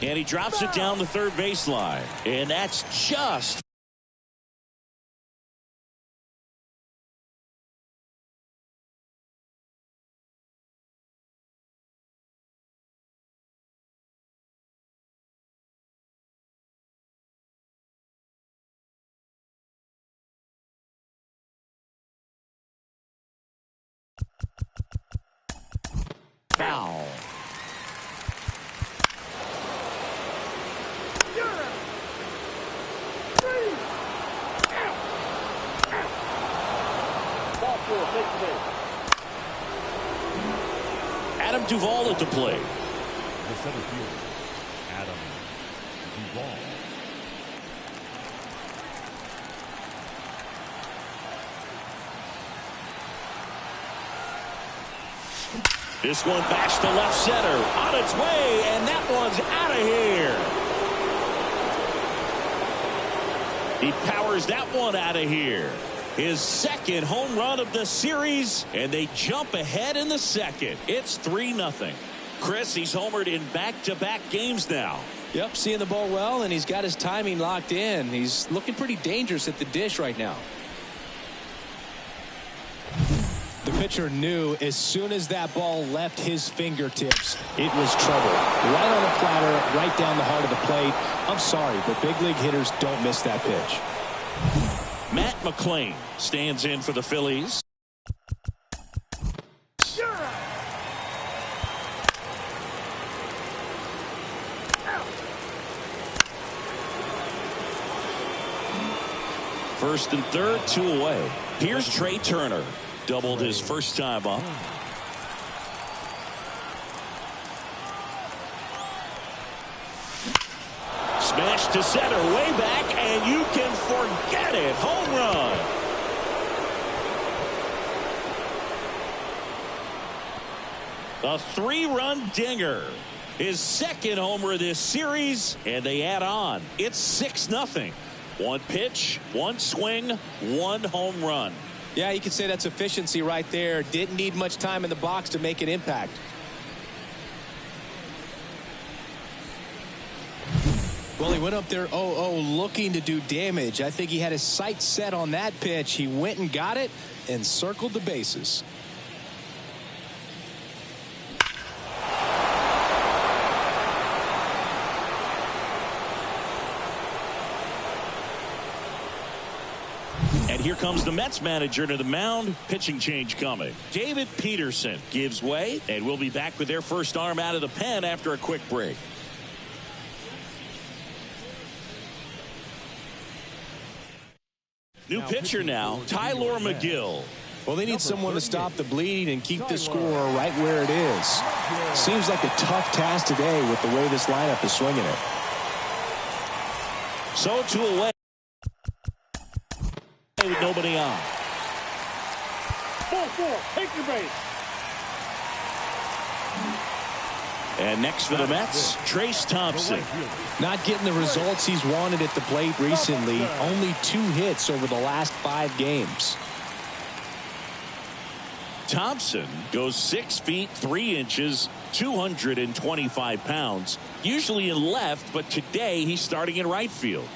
And he drops it down the third baseline. And that's just foul. Adam Duvall at the plate. The center fielder, Adam Duvall. This one bashed to left center. On its way, and that one's out of here. He powers that one out of here. His second home run of the series, and they jump ahead in the second. It's 3-0. Chris, he's homered in back-to-back games now. Yep, seeing the ball well, and he's got his timing locked in. He's looking pretty dangerous at the dish right now. The pitcher knew as soon as that ball left his fingertips, it was trouble. Right on the platter, right down the heart of the plate. I'm sorry, but big league hitters don't miss that pitch. Matt McClain stands in for the Phillies. First and third, 2 away. Here's Trey Turner. Doubled his first time up. Smash to center, way back, and you can forget it. Home run. A 3-run dinger. His second homer this series, and they add on. It's 6-0. One pitch, one swing, one home run. Yeah, you could say that's efficiency right there. Didn't need much time in the box to make an impact. Well, he went up there 0-0 looking to do damage. I think he had his sights set on that pitch. He went and got it and circled the bases. And here comes the Mets manager to the mound. Pitching change coming. David Peterson gives way, and we'll be back with their first arm out of the pen after a quick break. New pitcher now, Tyler McGill. Well, they need someone to stop the bleeding and keep the score right where it is. Seems like a tough task today with the way this lineup is swinging it. So 2 away with nobody on. Ball 4, take your base. And next for the Mets, Trace Thompson. Not getting the results he's wanted at the plate recently. Only 2 hits over the last 5 games. Thompson goes 6 feet 3 inches, 225 pounds, usually in left, but today he's starting in right field.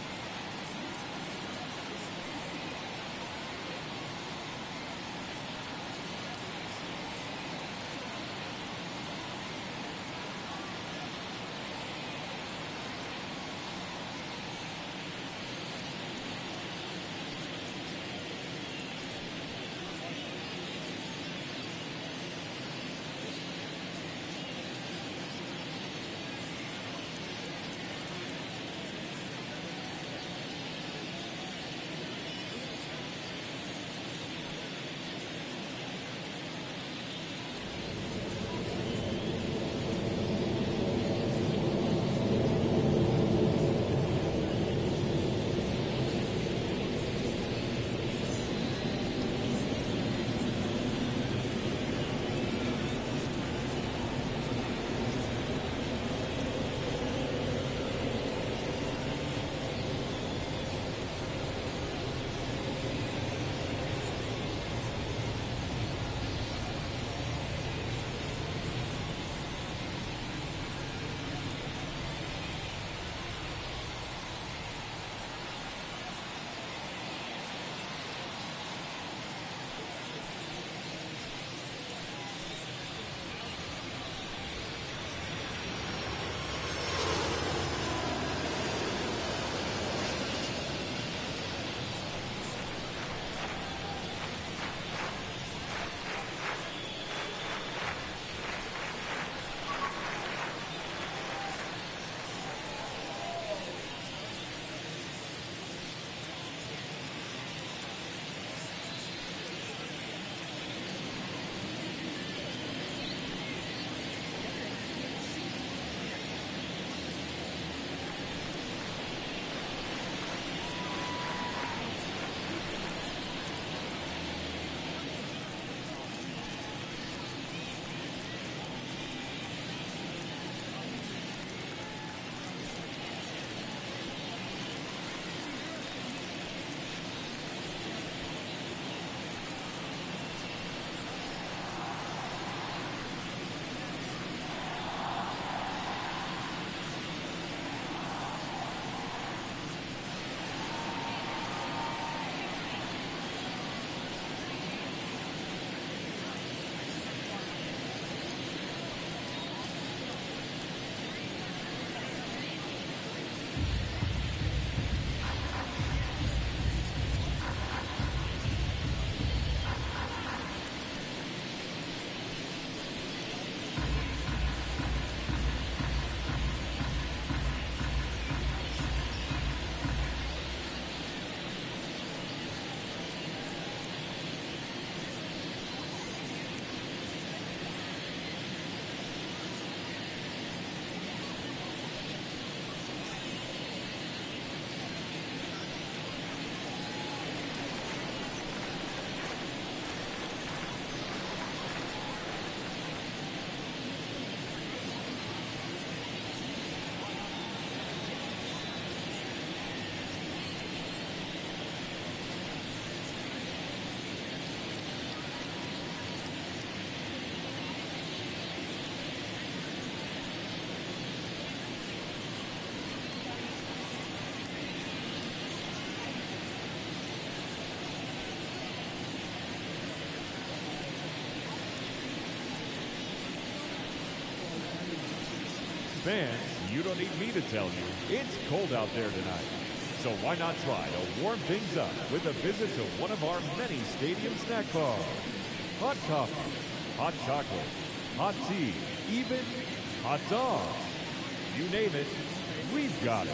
Fans, you don't need me to tell you, it's cold out there tonight. So why not try to warm things up with a visit to one of our many stadium snack bars. Hot coffee, hot chocolate, hot tea, even hot dogs. You name it, we've got it.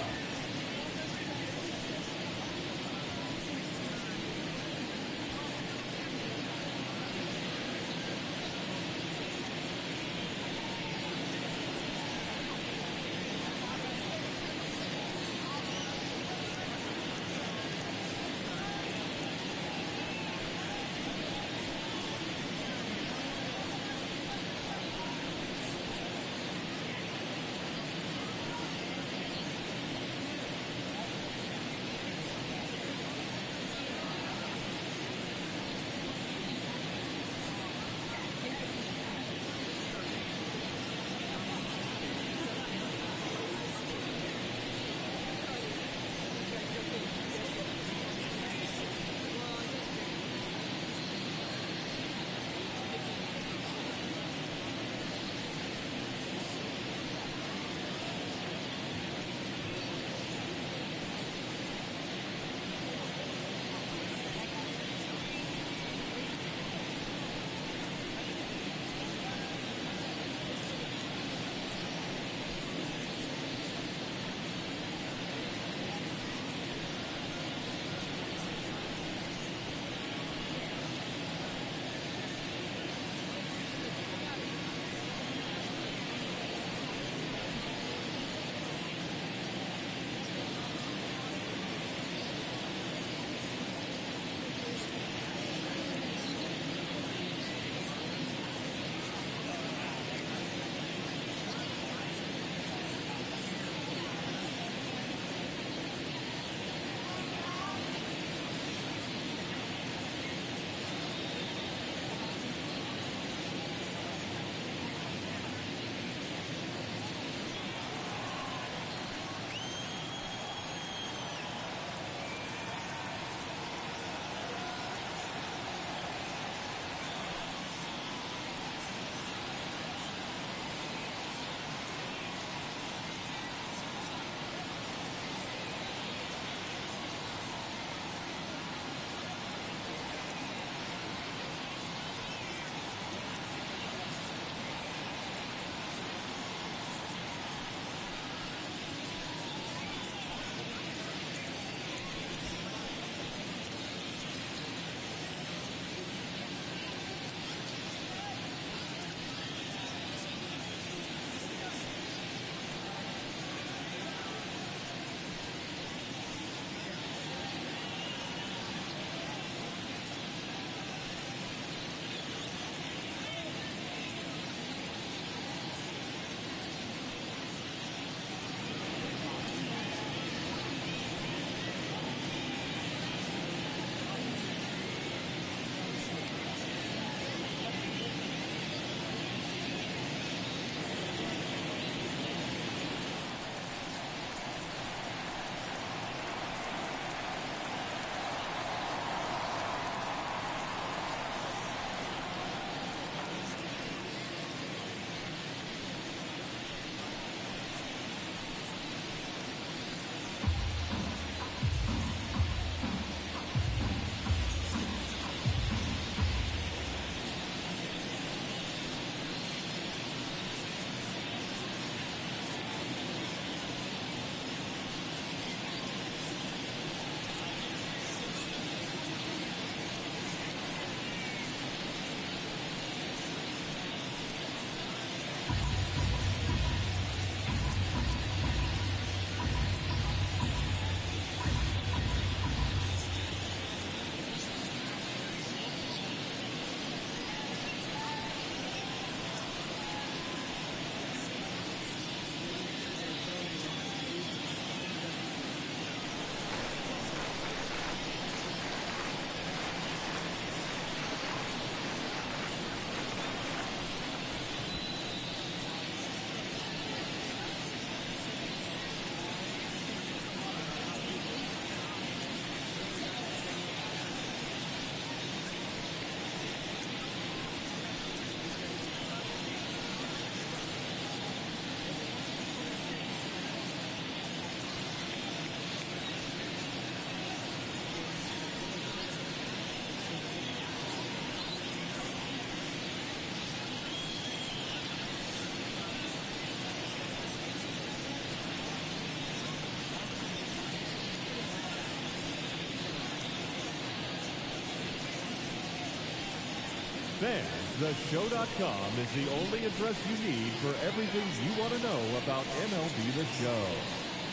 Fans, theshow.com is the only address you need for everything you want to know about MLB The Show.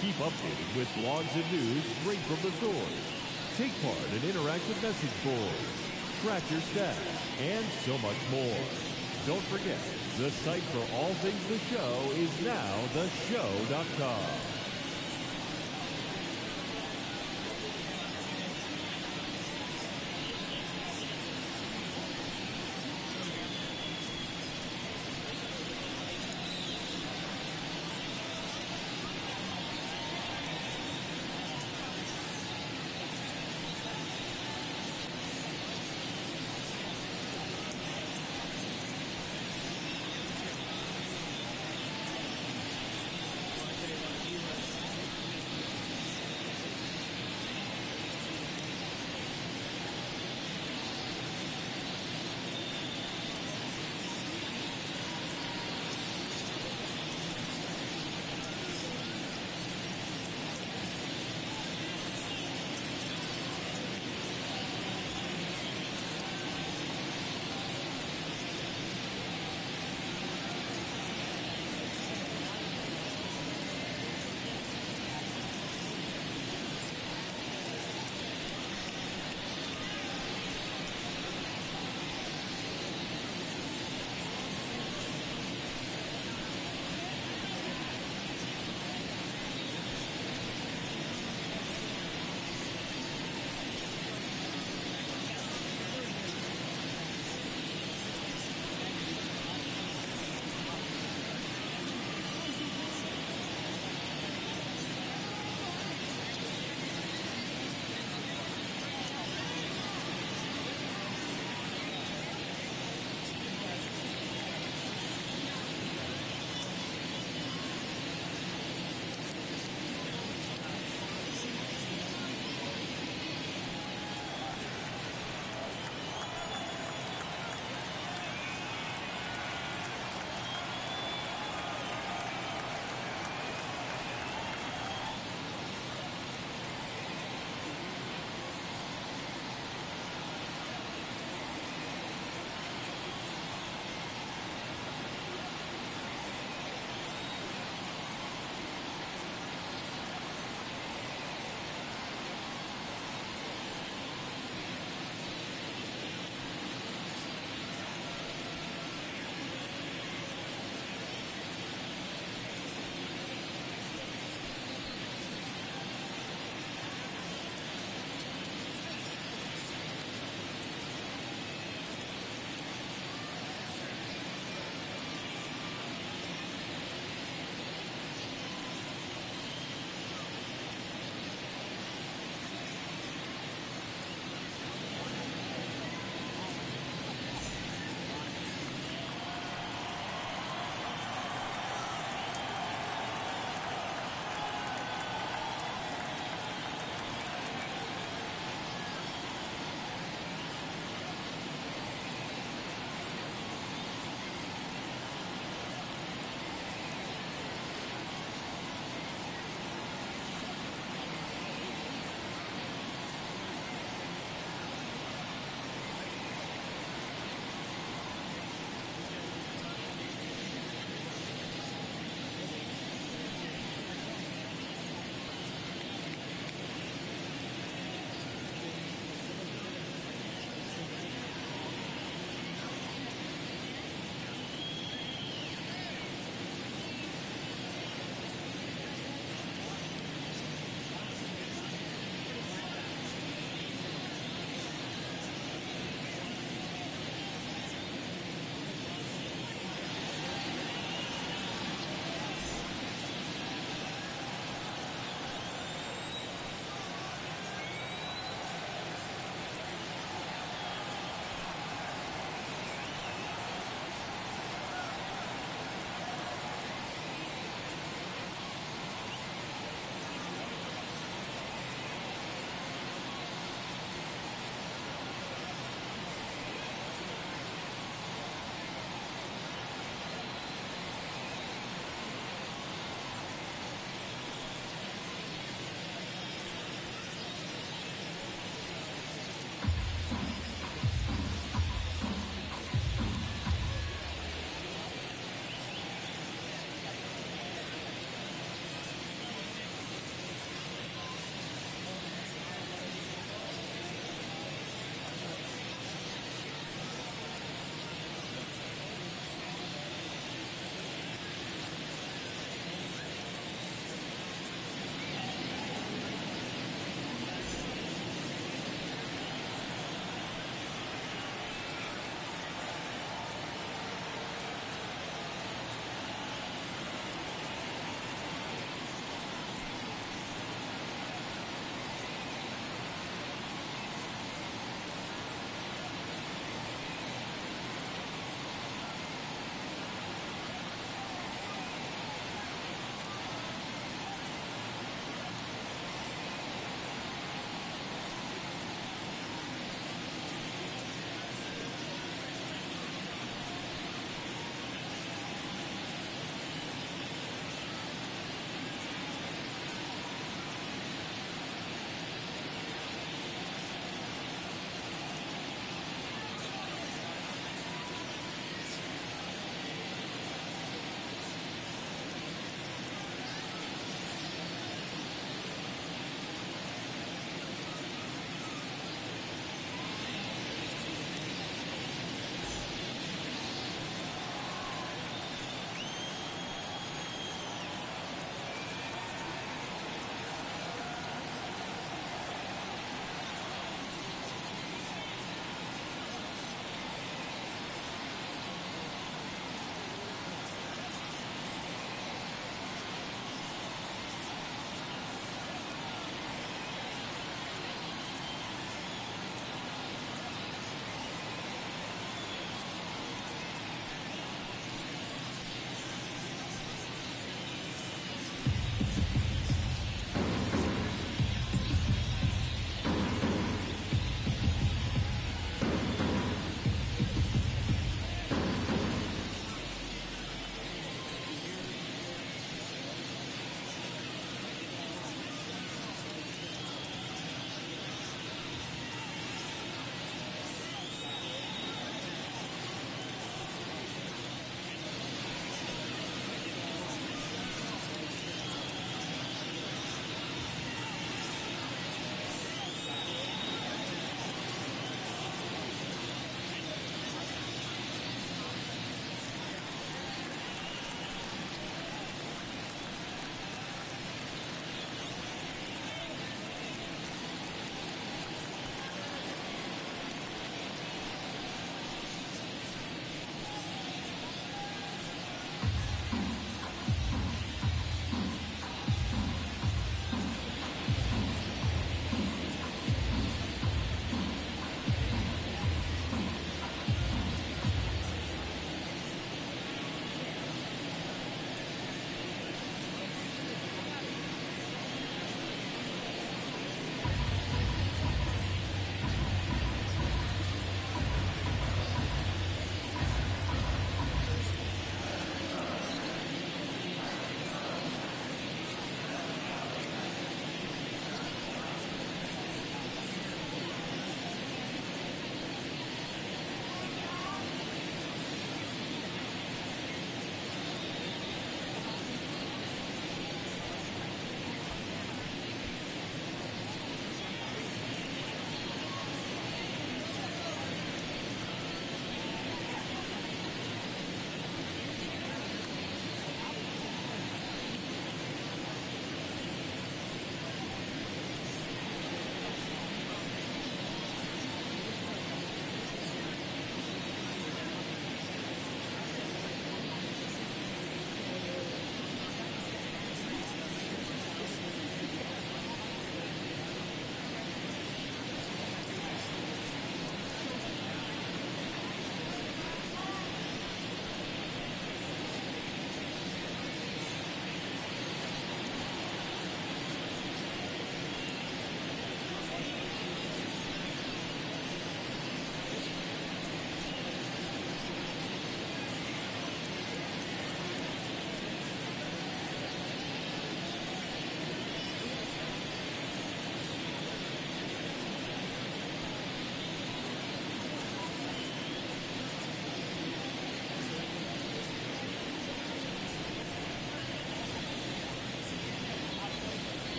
Keep updated with blogs and news straight from the source. Take part in interactive message boards. Track your stats, and so much more. Don't forget, the site for all things The Show is now theshow.com.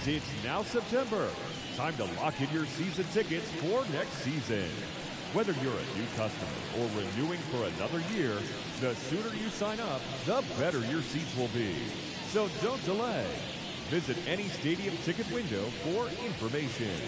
It's now September. Time to lock in your season tickets for next season. Whether you're a new customer or renewing for another year, the sooner you sign up, the better your seats will be. So don't delay. Visit any stadium ticket window for information.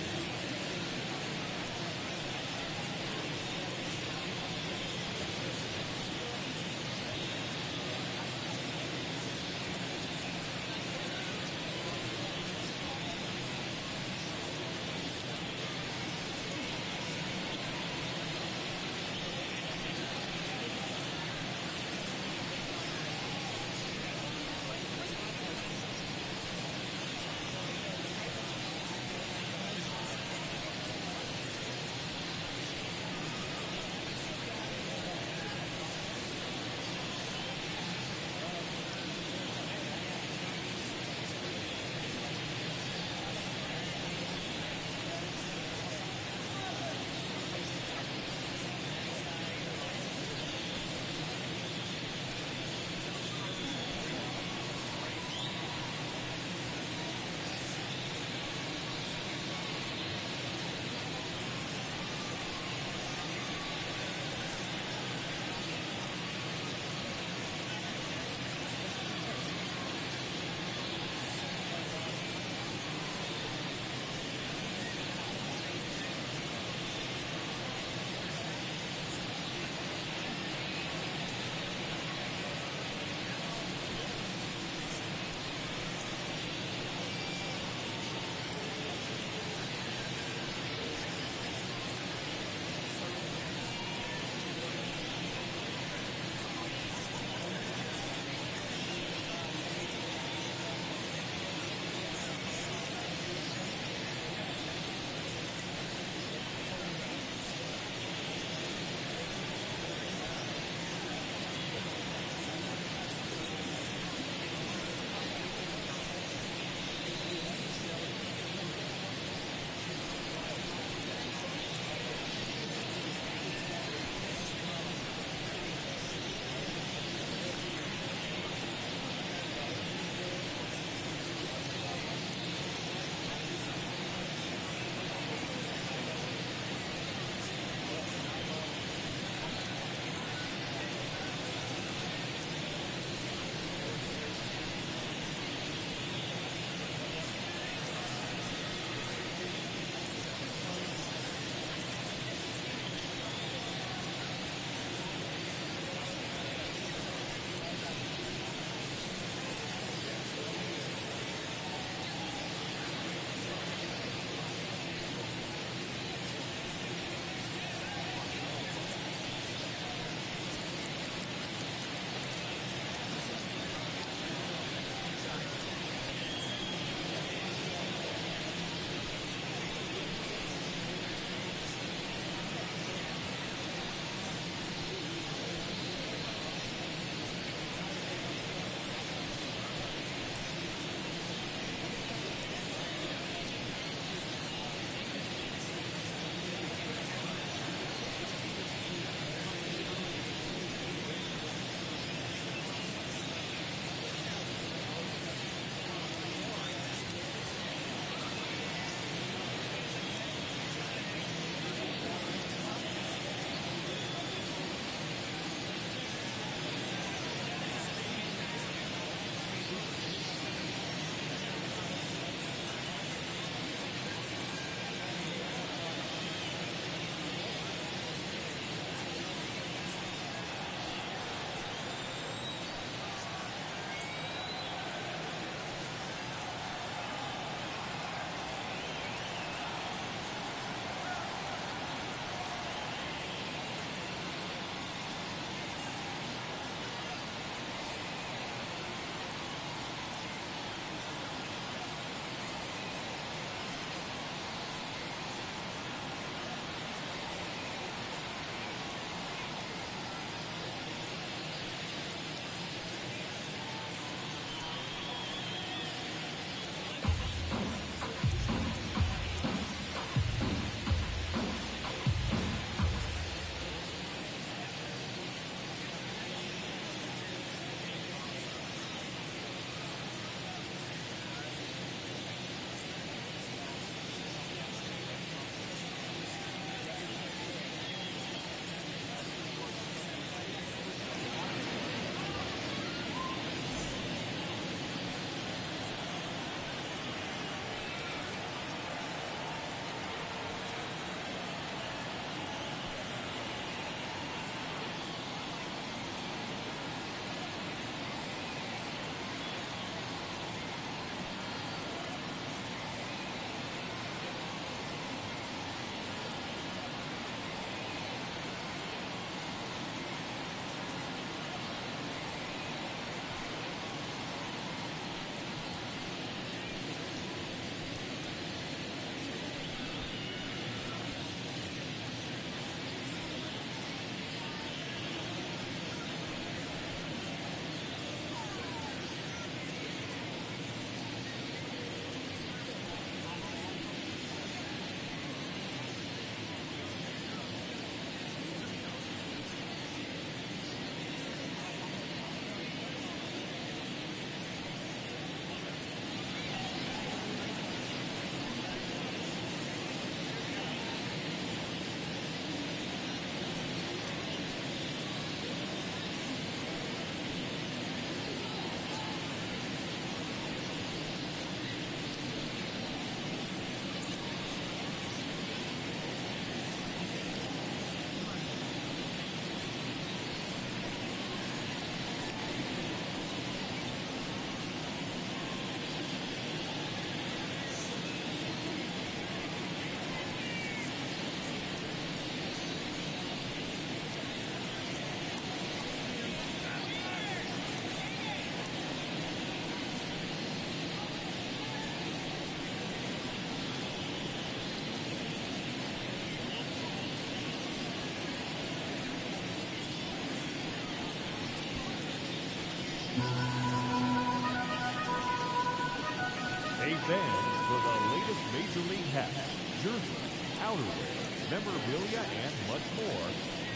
Hey fans, for the latest Major League hats, jerseys, outerwear, memorabilia, and much more,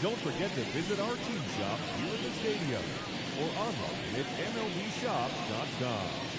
don't forget to visit our team shop here in the stadium or online at MLBshop.com.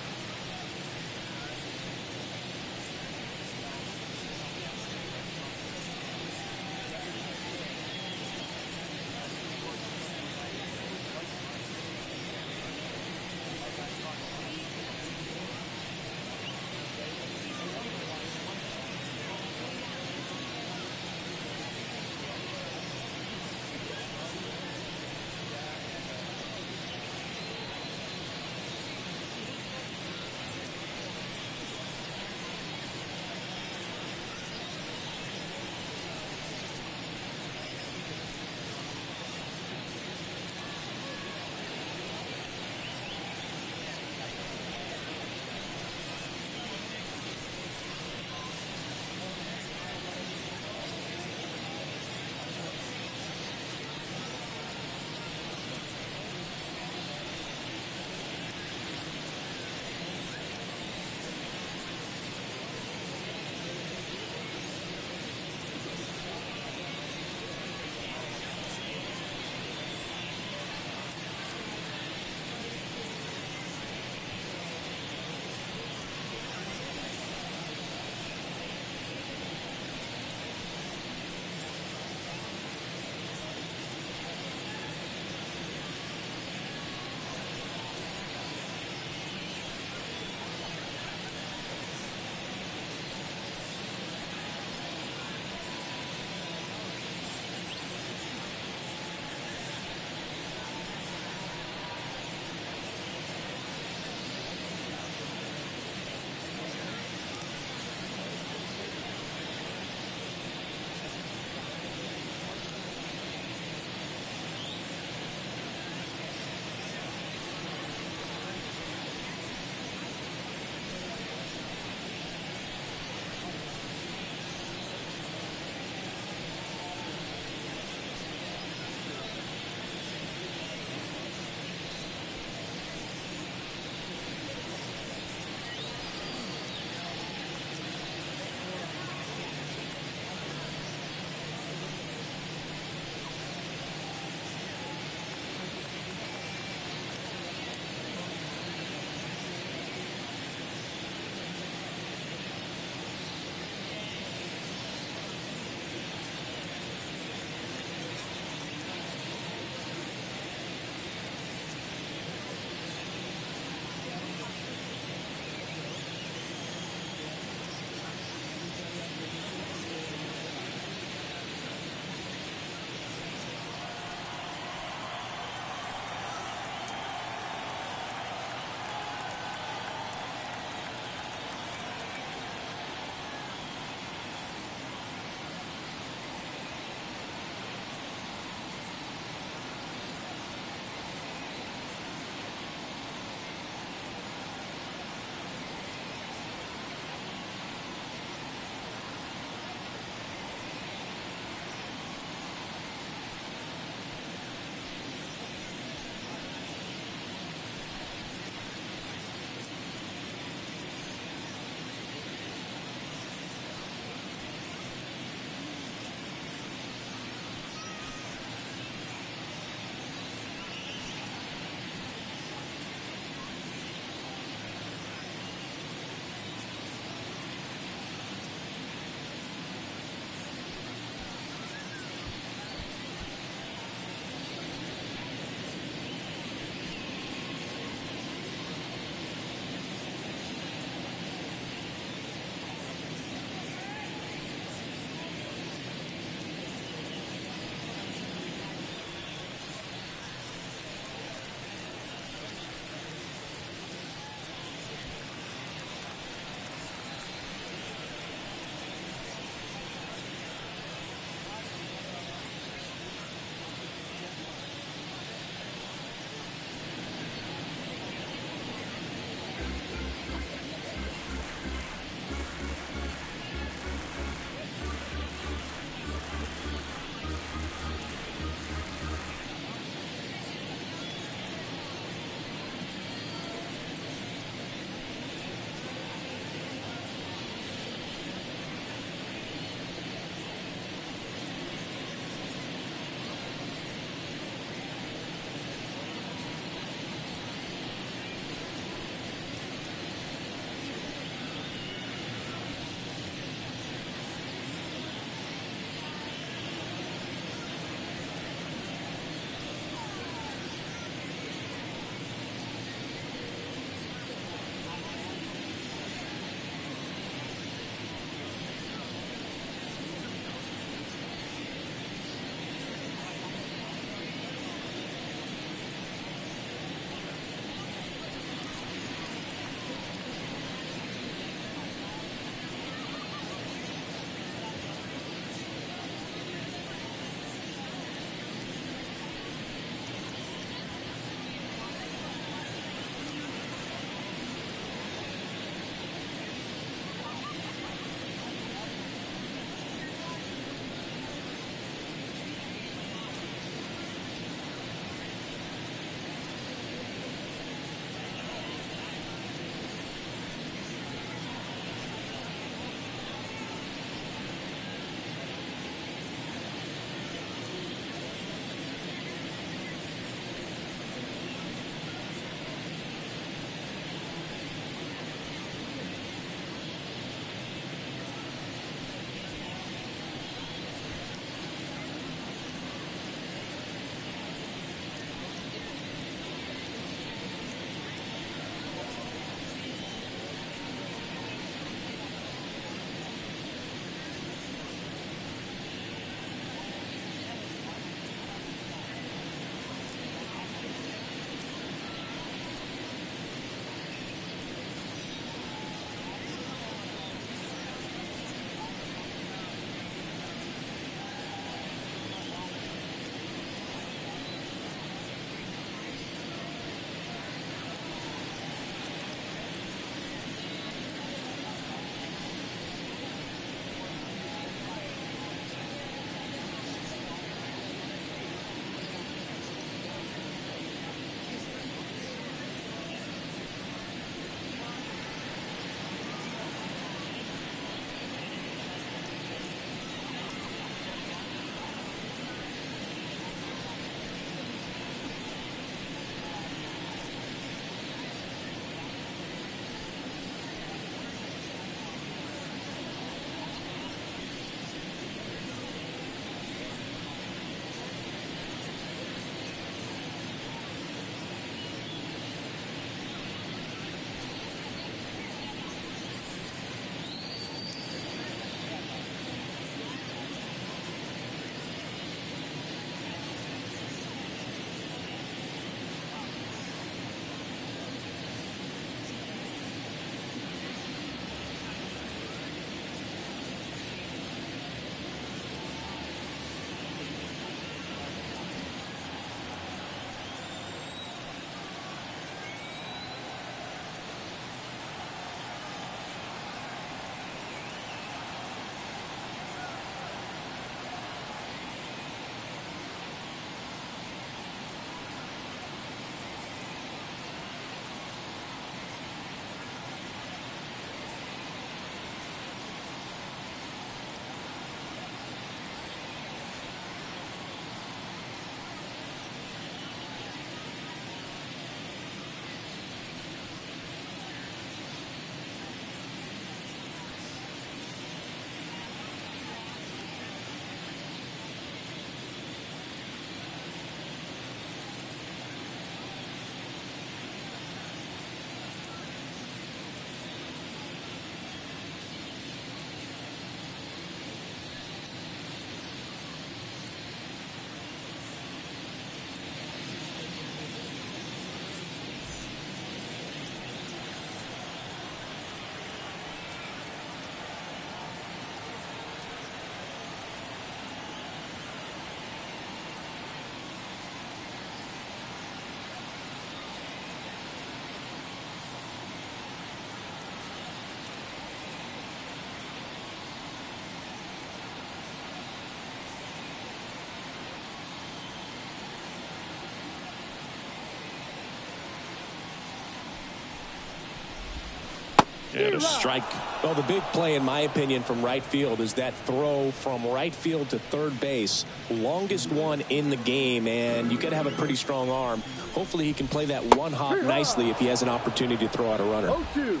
And a strike. Well, the big play, in my opinion, from right field is that throw from right field to third base. Longest one in the game, and you got to have a pretty strong arm. Hopefully he can play that one hop nicely if he has an opportunity to throw out a runner. 0-2.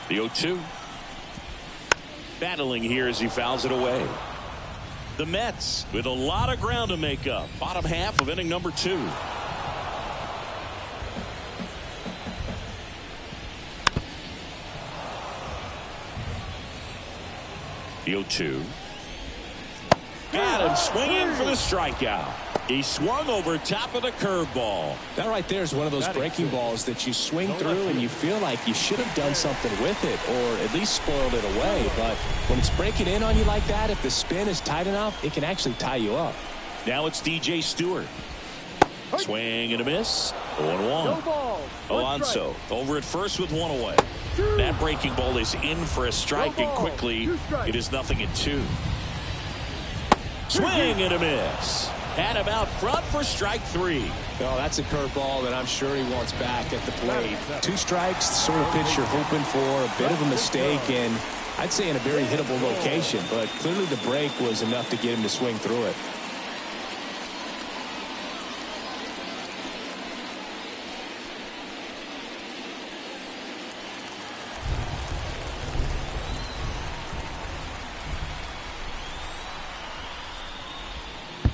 The 0-2. Battling here as he fouls it away. The Mets with a lot of ground to make up. Bottom half of inning number 2. The 0-2. Got him swinging for the strikeout. He swung over top of the curveball. That right there is one of those breaking balls that you swing through and you feel like you should have done something with it or at least spoiled it away. But when it's breaking in on you like that, if the spin is tight enough, it can actually tie you up. Now it's DJ Stewart. Swing and a miss. 0-1. No ball. Alonso over at first with 1 away. That breaking ball is in for a strike, and quickly it is 0-2. Swing and a miss. And about front for strike 3. Well, that's a curveball that I'm sure he wants back at the plate. 2 strikes, the sort of pitch you're hoping for. A bit of a mistake, and I'd say in a very hittable location. But clearly the break was enough to get him to swing through it.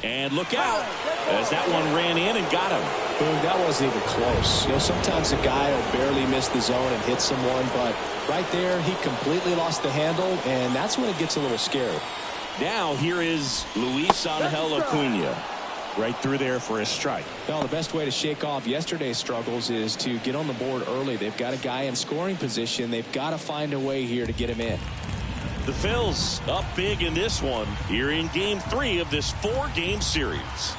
And look out as that one ran in and got him. That wasn't even close. You know, sometimes a guy will barely miss the zone and hit someone, but right there he completely lost the handle, and that's when it gets a little scary. Now here is Luis Angel Acuna. Right through there for a strike. Well, the best way to shake off yesterday's struggles is to get on the board early. They've got a guy in scoring position. They've got to find a way here to get him in. The Phils up big in this one here in game 3 of this 4-game series.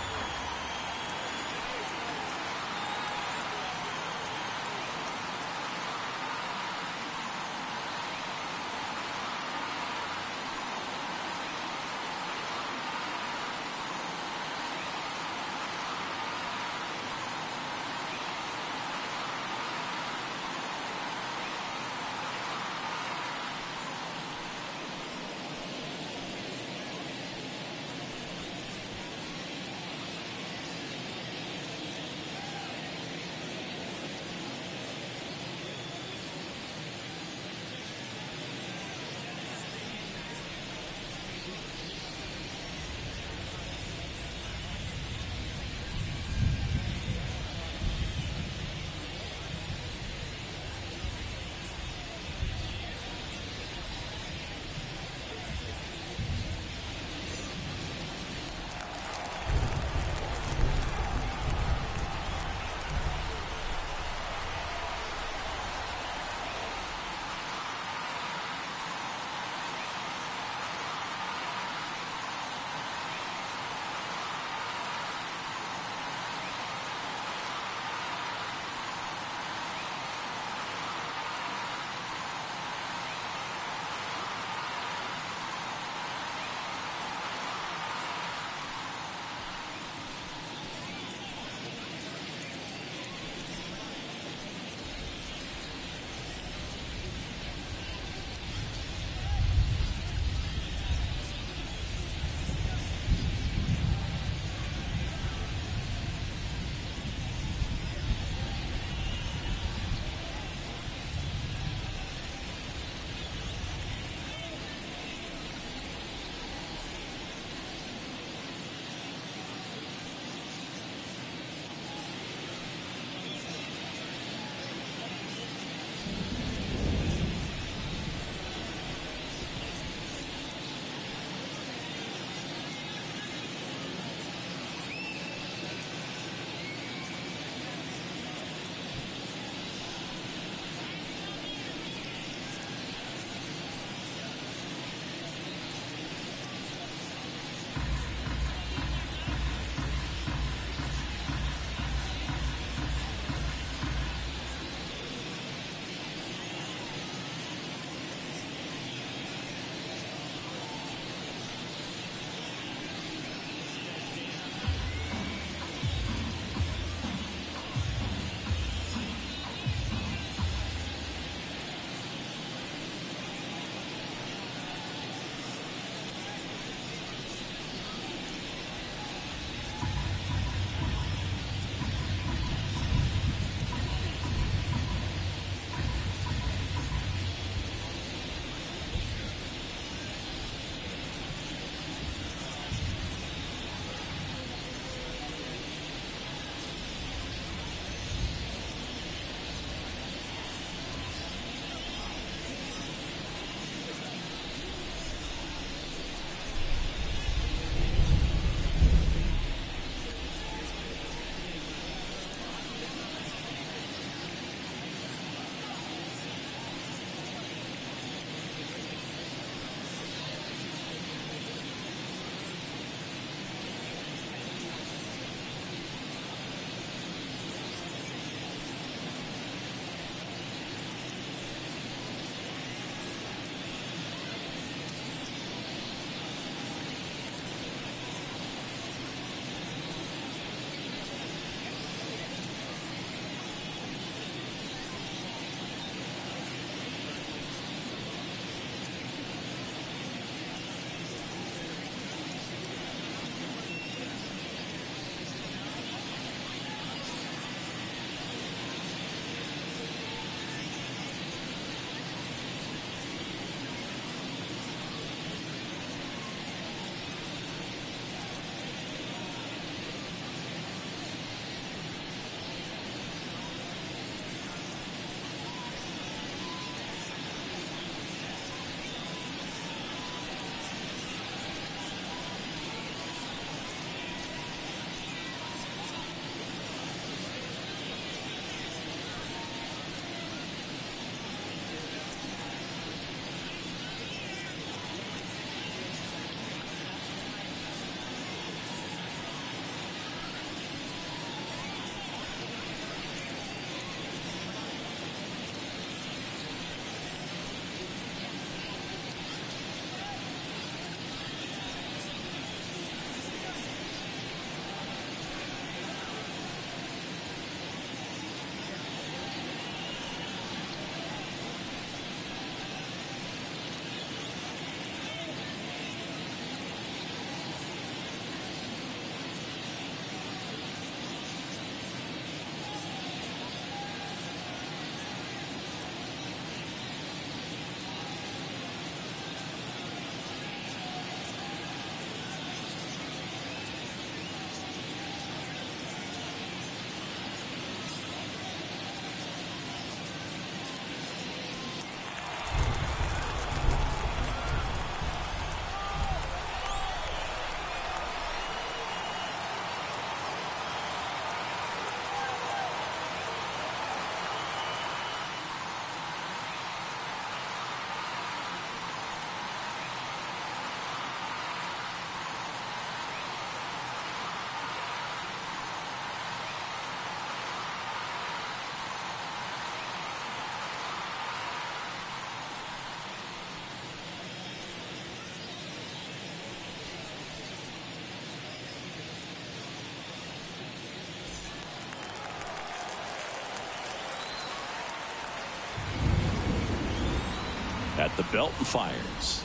The belt and fires.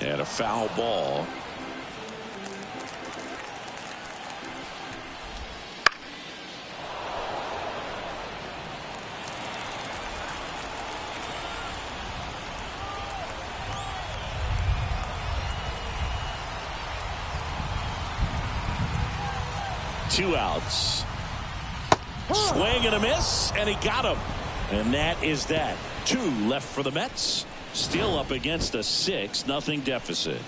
And a foul ball. Two outs. Swing and a miss, and he got him. And that is that. Two left for the Mets. Still up against a 6-0 deficit.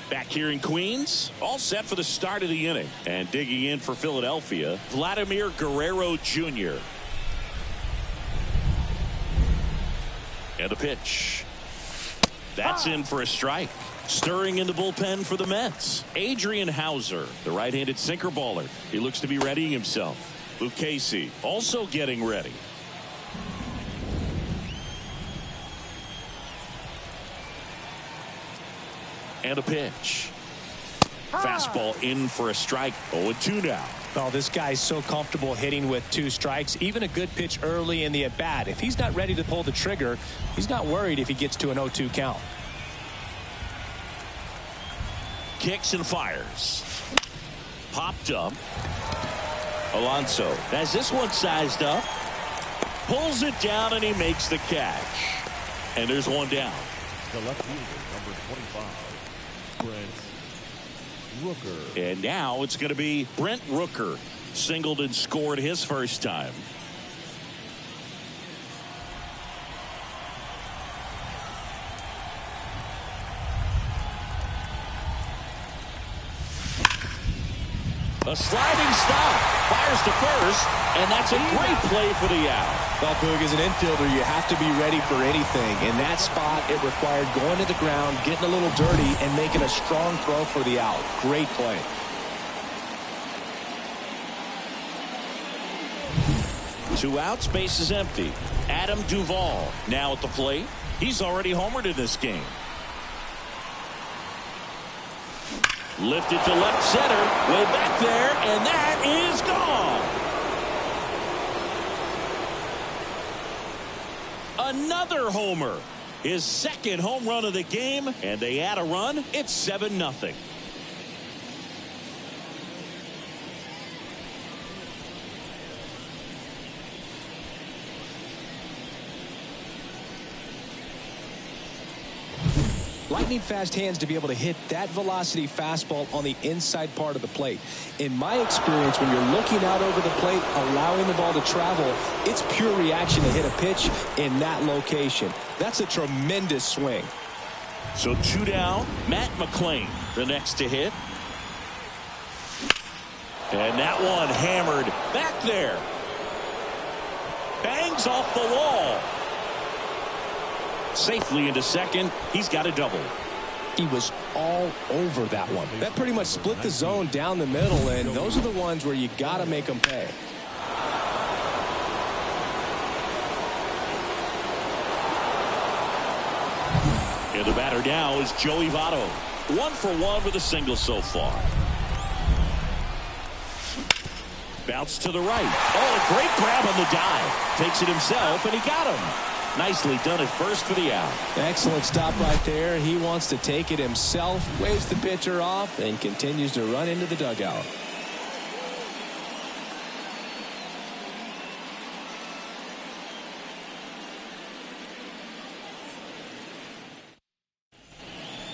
Back here in Queens, all set for the start of the inning. And digging in for Philadelphia, Vladimir Guerrero Jr. And a pitch. That's in for a strike. Stirring in the bullpen for the Mets, Adrian Hauser, the right-handed sinker baller. He looks to be readying himself. Lucchesi also getting ready. And a pitch. Fastball in for a strike. 0-2 now. Oh, this guy's so comfortable hitting with 2 strikes. Even a good pitch early in the at-bat. If he's not ready to pull the trigger, he's not worried if he gets to an 0-2 count. Kicks and fires. Popped up. Alonso has this one sized up. Pulls it down and he makes the catch. And there's one down. The left fielder, number 25. Brent Rooker. And now it's going to be Brent Rooker. Singled and scored his first time. A sliding stop. Fires to first. And that's a great play for the out. Well, Boog, as an infielder, you have to be ready for anything. In that spot, it required going to the ground, getting a little dirty, and making a strong throw for the out. Great play. Two outs, base is empty. Adam Duvall now at the plate. He's already homered in this game. Lifted to left center, way back there, and that is gone. Another homer. His second home run of the game, and they add a run. It's 7-0. Lightning fast hands to be able to hit that velocity fastball on the inside part of the plate. In my experience, when you're looking out over the plate, allowing the ball to travel, it's pure reaction to hit a pitch in that location. That's a tremendous swing. So 2 down. Matt McClain the next to hit. And that one hammered back there. Bangs off the wall. Safely into second. He's got a double. He was all over that one. That pretty much split the zone down the middle, and those are the ones where you got to make them pay. And the batter now is Joey Votto. 1 for 1 with a single so far. Bounce to the right. Oh, a great grab on the dive. Takes it himself, and he got him. Nicely done at first for the out. Excellent stop right there. He wants to take it himself, waves the pitcher off, and continues to run into the dugout.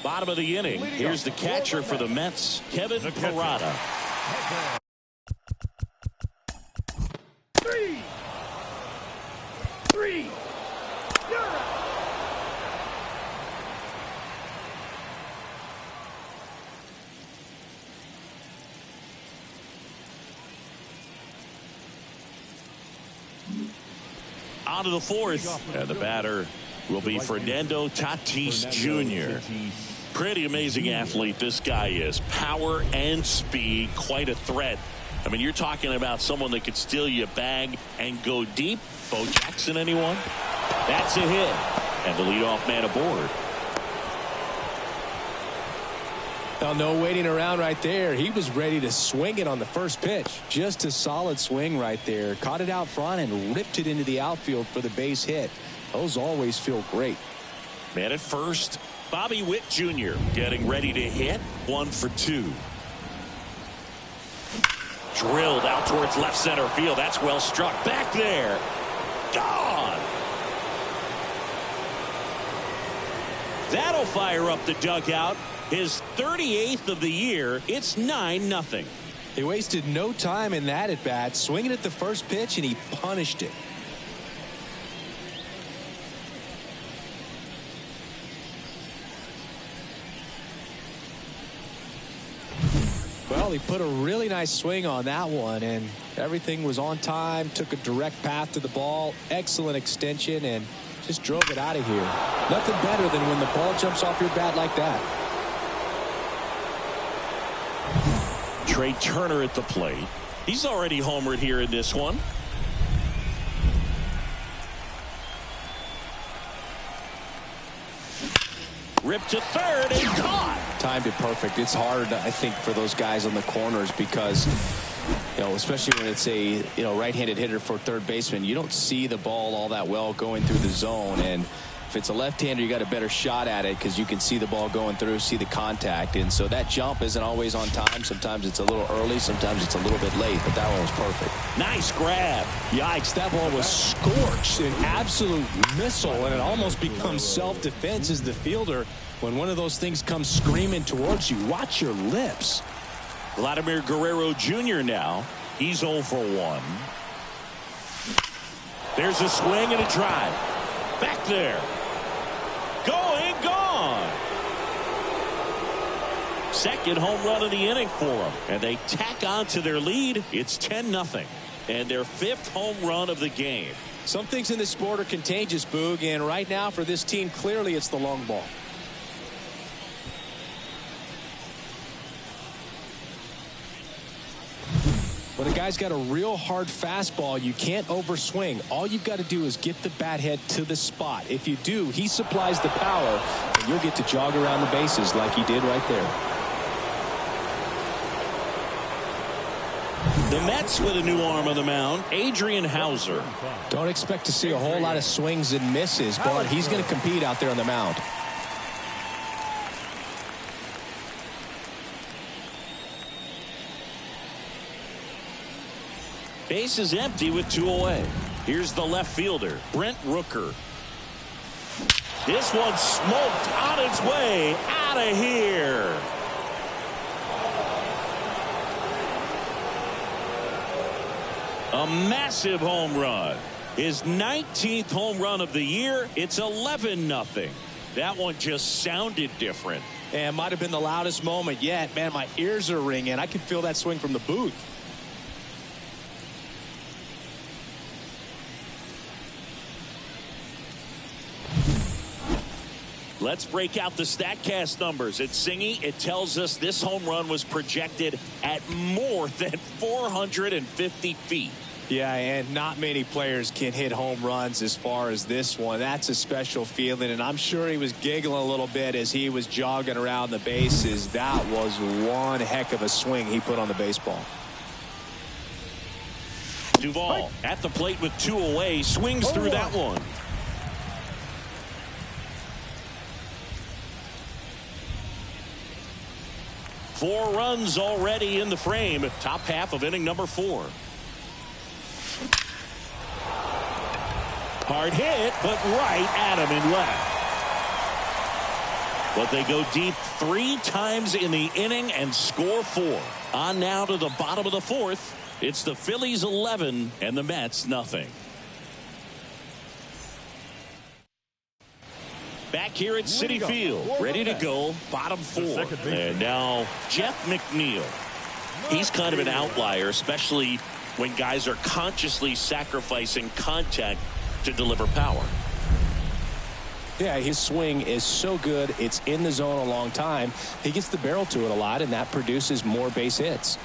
Bottom of the inning. Here's the catcher for the Mets, Kevin Parada. Three. On to the fourth, and the batter will be Fernando Tatis Jr. Pretty amazing athlete this guy is. Power and speed, quite a threat. I mean, you're talking about someone that could steal you a bag and go deep. Bo Jackson, anyone? That's a hit. And the leadoff man aboard. Well, no waiting around right there. He was ready to swing it on the first pitch. Just a solid swing right there. Caught it out front and ripped it into the outfield for the base hit. Those always feel great. Man at first, Bobby Witt Jr. getting ready to hit. 1 for 2. Drilled out towards left center field. That's well struck. Back there. Gone. That'll fire up the dugout. His 38th of the year. It's 9-0. He wasted no time in that at bat, swinging at the first pitch, and he punished it. Well, he put a really nice swing on that one, and everything was on time. Took a direct path to the ball. Excellent extension, and just drove it out of here. Nothing better than when the ball jumps off your bat like that. Trey Turner at the plate. He's already homered here in this one. Ripped to third and caught. Timed it perfect. It's hard, I think, for those guys on the corners because, especially when it's a, right-handed hitter for third baseman, you don't see the ball all that well going through the zone. And if it's a left-hander, you got a better shot at it because you can see the ball going through, see the contact. And so that jump isn't always on time. Sometimes it's a little early. Sometimes it's a little bit late. But that one was perfect. Nice grab. Yikes, that ball was scorched. An absolute missile, and it almost becomes self-defense as the fielder when one of those things comes screaming towards you. Watch your lips. Vladimir Guerrero Jr. now. He's 0 for 1. There's a swing and a drive. Back there. Going, gone. Second home run of the inning for them. And they tack on to their lead. It's 10-0. And their 5th home run of the game. Some things in this sport are contagious, Boog. And right now for this team, clearly it's the long ball. When a guy's got a real hard fastball, you can't overswing. All you've got to do is get the bat head to the spot. If you do, he supplies the power, and you'll get to jog around the bases like he did right there. The Mets with a new arm on the mound, Adrian Hauser. Don't expect to see a whole lot of swings and misses, but he's going to compete out there on the mound. Base is empty with 2 away. Here's the left fielder, Brent Rooker. This one smoked on its way out of here. A massive home run. His 19th home run of the year. It's 11-0. That one just sounded different. And might have been the loudest moment yet. Man, my ears are ringing. I can feel that swing from the booth. Let's break out the StatCast numbers. At Singy, it tells us this home run was projected at more than 450 feet. Yeah, and not many players can hit home runs as far as this one. That's a special feeling, and I'm sure he was giggling a little bit as he was jogging around the bases. That was one heck of a swing he put on the baseball. Duvall at the plate with 2 away, swings through that one. Four runs already in the frame. Top half of inning number 4. Hard hit, but right at him in left. But they go deep 3 times in the inning and score 4. On now to the bottom of the 4th. It's the Phillies 11 and the Mets nothing. Back here at Citi Field, ready to go, bottom 4. And now Jeff McNeil. He's kind of an outlier, especially when guys are consciously sacrificing contact to deliver power. Yeah, his swing is so good. It's in the zone a long time. He gets the barrel to it a lot, and that produces more base hits.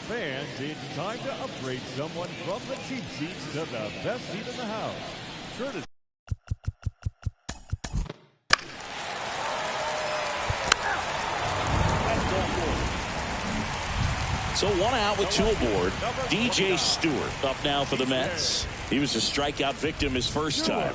fans, it's time to upgrade someone from the cheap seats to the best seat in the house. Courtesy. So one out with two aboard. DJ Stewart up now for the Mets. He was a strikeout victim his first time.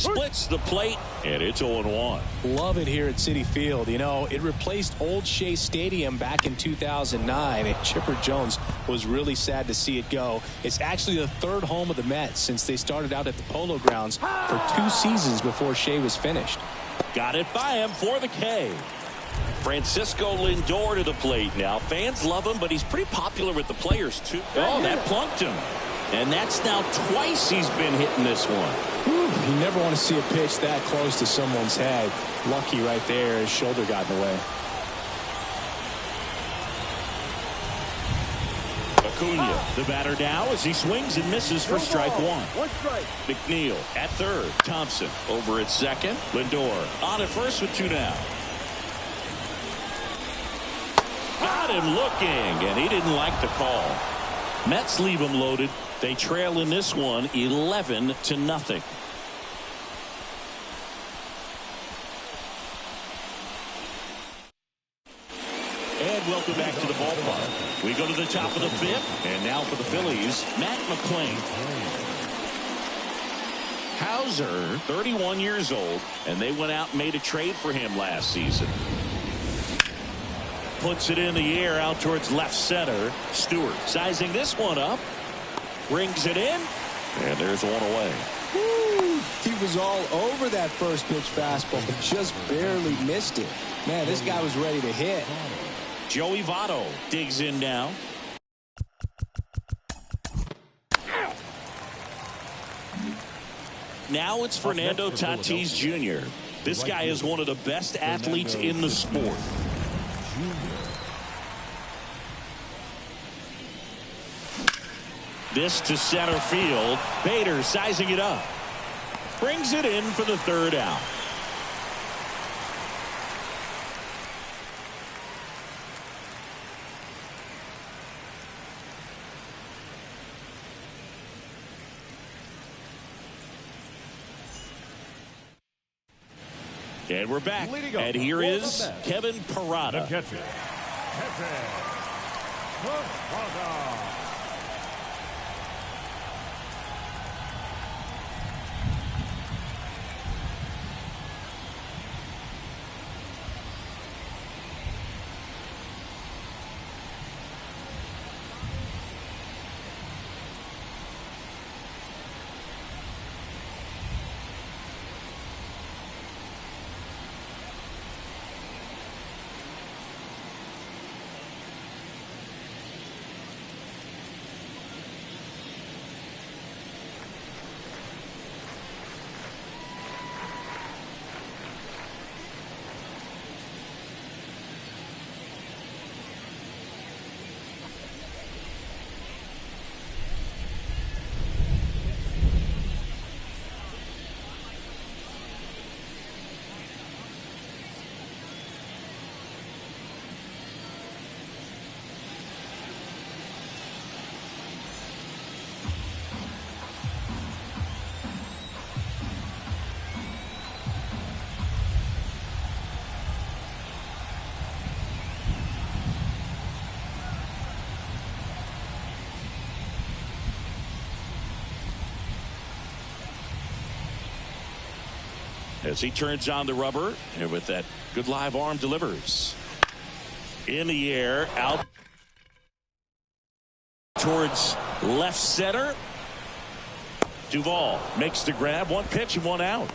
splits the plate, and it's 0-1. Love it here at Citi Field. You know, it replaced Old Shea Stadium back in 2009, and Chipper Jones was really sad to see it go. It's actually the third home of the Mets since they started out at the Polo Grounds for 2 seasons before Shea was finished. Got it by him for the K. Francisco Lindor to the plate now. Fans love him, but he's pretty popular with the players, too. Oh, that plunked him. And that's now twice he's been hitting this one. You never want to see a pitch that close to someone's head. Lucky right there. His shoulder got in the way. Acuna, the batter now as he swings and misses for strike 1. One strike. McNeil at third. Thompson over at second. Lindor on at first with 2 down. Got him looking, and he didn't like the call. Mets leave him loaded. They trail in this one 11-0. And welcome back to the ballpark. We go to the top of the 5th, and now for the Phillies, Matt McClain. Hauser, 31 years old, and they went out and made a trade for him last season. Puts it in the air out towards left center. Stewart sizing this one up. Brings it in. And there's one away. Woo! He was all over that first pitch fastball. Just barely missed it. Man, this guy was ready to hit. Joey Votto digs in now. Now it's Fernando Tatis Jr. This guy is one of the best athletes in the sport. This to center field. Bader sizing it up. Brings it in for the 3rd out. And we're back. And here is Kevin Parada. The catcher, Kevin Parada. As he turns on the rubber, and with that good live arm delivers. In the air, out towards left center. Duvall makes the grab. 1 pitch and 1 out.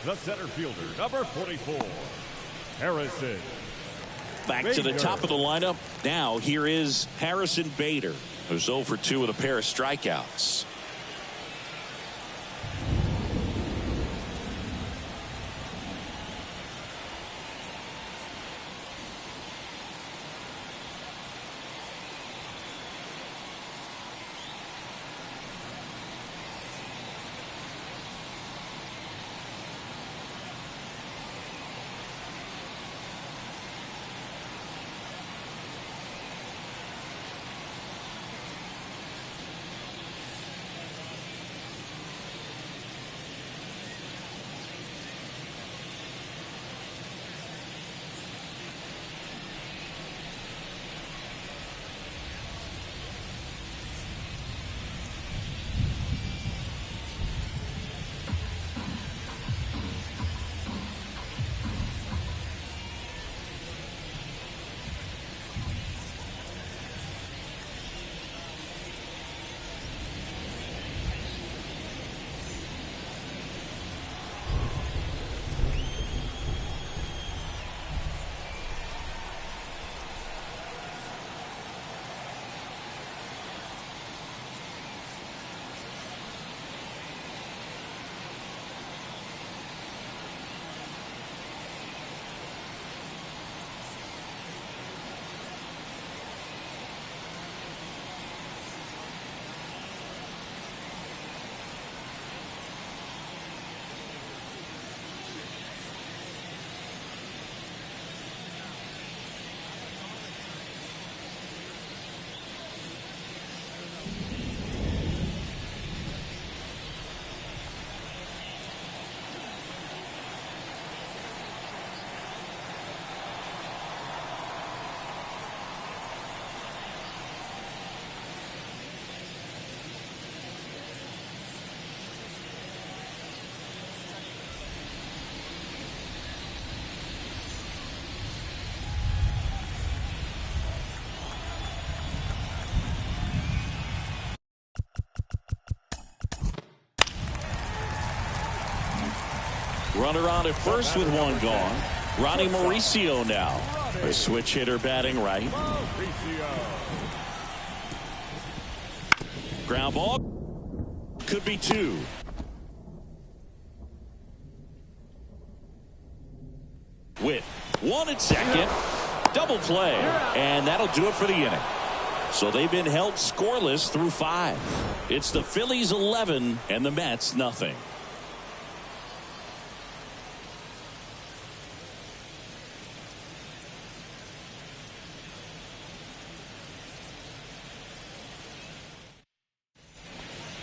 The center fielder, number 44, Harrison. Back to the top of the lineup. Now here is Harrison Bader, who's 0 for 2 with a pair of strikeouts. Runner on at first with one gone. Ronnie Mauricio now. A switch hitter batting right. Ground ball. Could be two. With one at second. Double play. And that'll do it for the inning. So they've been held scoreless through 5. It's the Phillies 11 and the Mets nothing.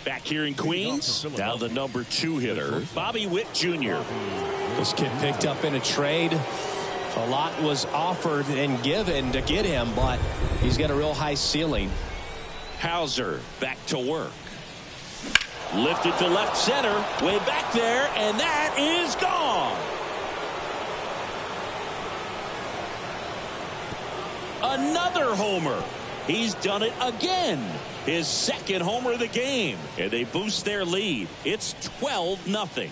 Back here in Queens, now the number 2 hitter, Bobby Witt Jr. This kid picked up in a trade. A lot was offered and given to get him, but he's got a real high ceiling. Hauser back to work. Lifted to left center, way back there, and that is gone. Another homer. He's done it again. His second homer of the game, and they boost their lead. It's 12-0.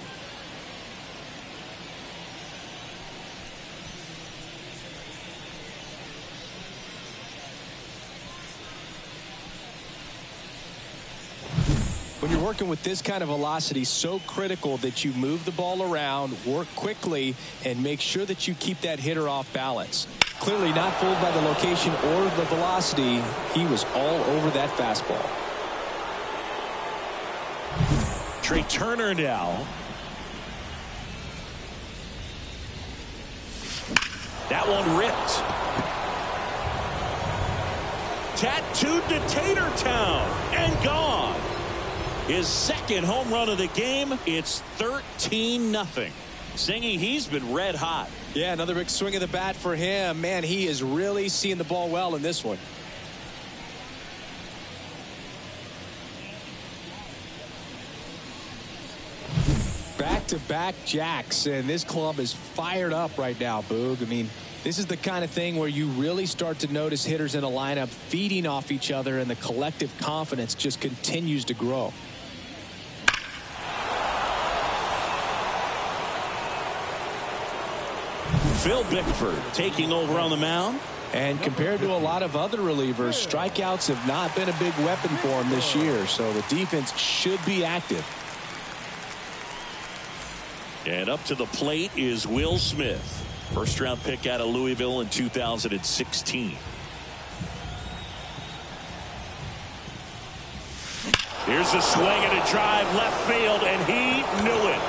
When you're working with this kind of velocity, so critical that you move the ball around, work quickly, and make sure that you keep that hitter off balance. Clearly not fooled by the location or the velocity. He was all over that fastball. Trey Turner now. That one ripped. Tattooed to Tatertown and gone. His second home run of the game. It's 13-0. Singy, he's been red hot. Yeah, another big swing of the bat for him. Man, he is really seeing the ball well in this one. Back-to-back jacks, and this club is fired up right now, Boog. I mean, this is the kind of thing where you really start to notice hitters in a lineup feeding off each other, and the collective confidence just continues to grow. Phil Bickford taking over on the mound. And compared to a lot of other relievers, strikeouts have not been a big weapon for him this year, so the defense should be active. And up to the plate is Will Smith. First round pick out of Louisville in 2016. Here's a swing and a drive left field, and he knew it.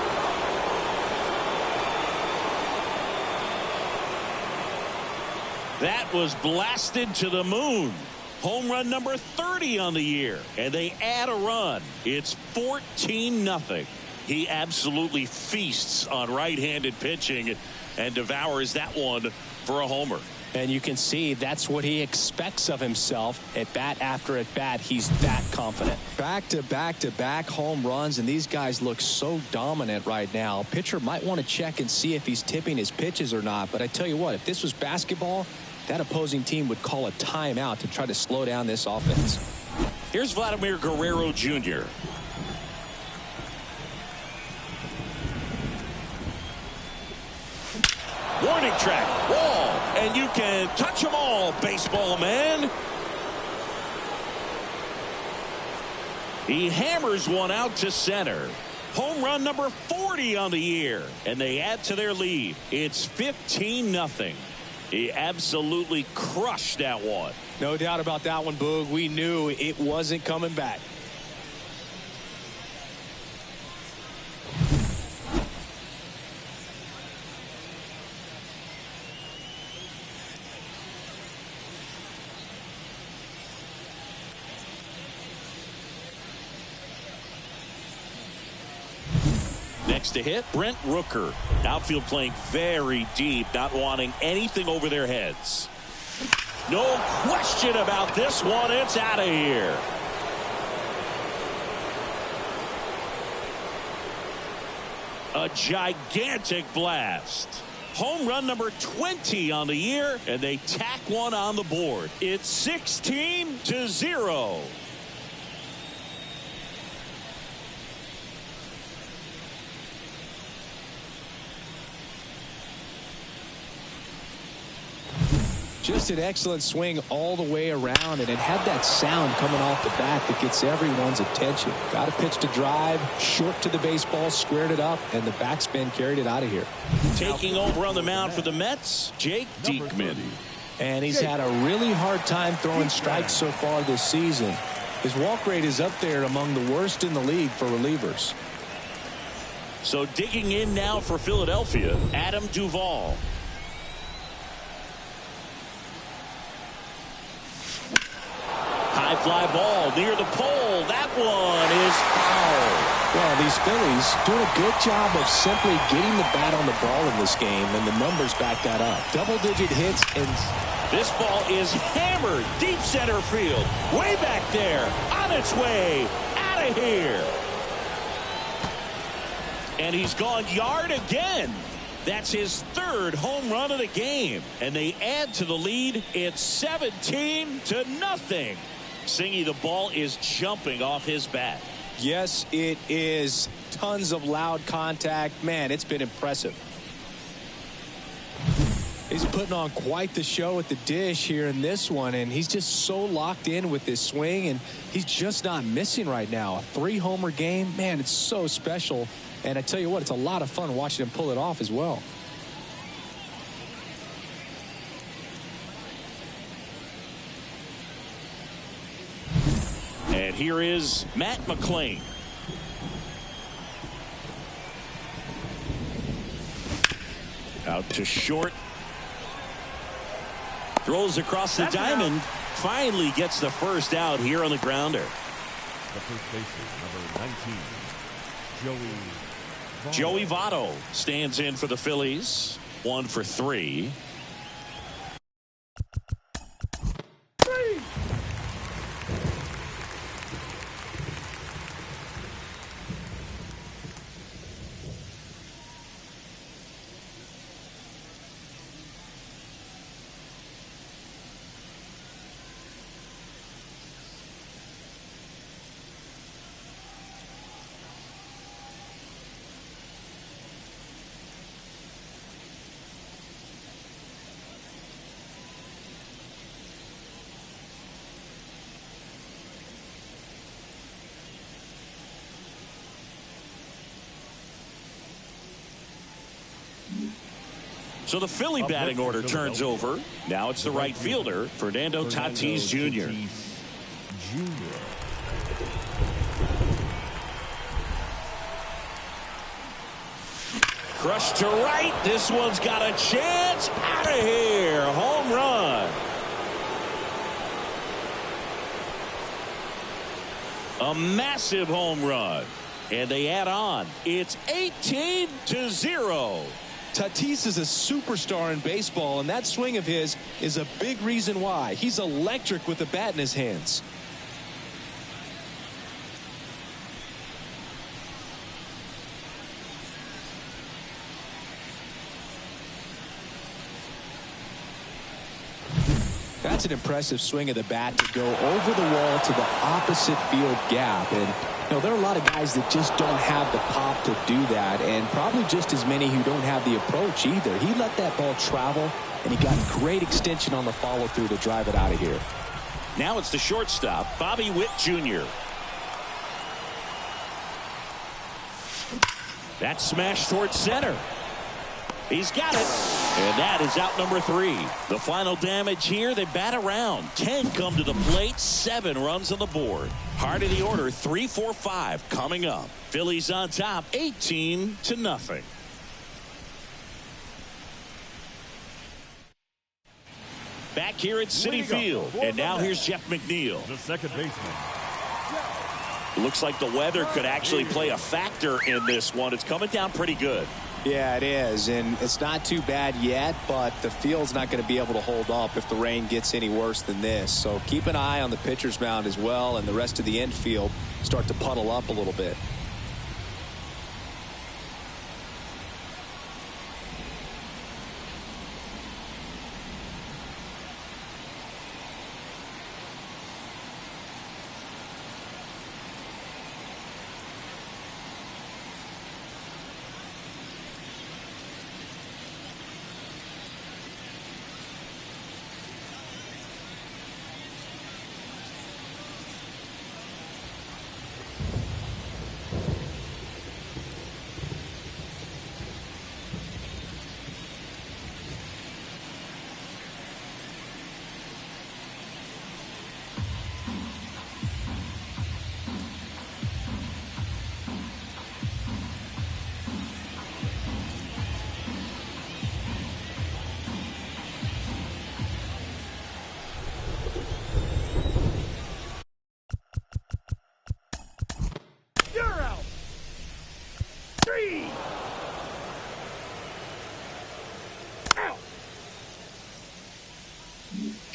That was blasted to the moon. Home run number 30 on the year, and they add a run. It's 14-0. He absolutely feasts on right-handed pitching and devours that one for a homer. And you can see that's what he expects of himself. At bat after at bat, he's that confident. Back-to-back home runs, and these guys look so dominant right now. Pitcher might want to check and see if he's tipping his pitches or not. But I tell you what, if this was basketball, that opposing team would call a timeout to try to slow down this offense. Here's Vladimir Guerrero Jr. Warning track, wall, and you can touch them all, baseball man. He hammers one out to center. Home run number 40 on the year, and they add to their lead. It's 15-0. He absolutely crushed that one. No doubt about that one, Boog. We knew it wasn't coming back. Next to hit, Brent Rooker. Outfield playing very deep, not wanting anything over their heads. No question about this one. It's out of here. A gigantic blast. Home run number 20 on the year, and they tack one on the board. It's 16-0. Just an excellent swing all the way around, and it had that sound coming off the bat that gets everyone's attention. Got a pitch to drive, short to the baseball, squared it up, and the backspin carried it out of here. Taking over on the mound for the Mets, Jake Diekman. And he's had a really hard time throwing strikes so far this season. His walk rate is up there among the worst in the league for relievers. So digging in now for Philadelphia, Adam Duvall. High fly ball near the pole. That one is foul. Well, these Phillies doing a good job of simply getting the bat on the ball in this game, and the numbers back that up. Double-digit hits, and this ball is hammered deep center field. Way back there. On its way. Out of here. And he's gone yard again. That's his third home run of the game. And they add to the lead. It's 17-0. Singy, the ball is jumping off his bat. yes, it is. Tons of loud contact. Man, it's been impressive. He's putting on quite the show at the dish here in this one, and he's just so locked in with this swing, and he's just not missing right now. A 3-homer game, man, it's so special. And I tell you what, it's a lot of fun watching him pull it off as well. And here is Matt McClain. Out to short. Throws across the diamond. Finally gets the first out here on the grounder. The first baseman, number 19, Joey Votto stands in for the Phillies. 1 for 3. So the Philly batting order turns over. Now it's the right fielder, Fernando Tatis Jr. Crushed to right. This one's got a chance. Out of here. Home run. A massive home run. And they add on. It's 18-0. Tatis is a superstar in baseball, and that swing of his is a big reason why. He's electric with the bat in his hands. That's an impressive swing of the bat to go over the wall to the opposite field gap. And you know, there are a lot of guys that just don't have the pop to do that, and probably just as many who don't have the approach either. He let that ball travel, and he got great extension on the follow-through to drive it out of here. Now it's the shortstop, Bobby Witt Jr. That smash towards center. He's got it. And that is out number 3. The final damage here, they bat around. 10 come to the plate, 7 runs on the board. Heart of the order, 3-4-5 coming up. Phillies on top, 18-0. Back here at Citi Field. And now here's Jeff McNeil. the second baseman. Looks like the weather could actually play a factor in this one. It's coming down pretty good. Yeah, it is, and it's not too bad yet, but the field's not going to be able to hold up if the rain gets any worse than this. So keep an eye on the pitcher's mound as well, and the rest of the infield start to puddle up a little bit.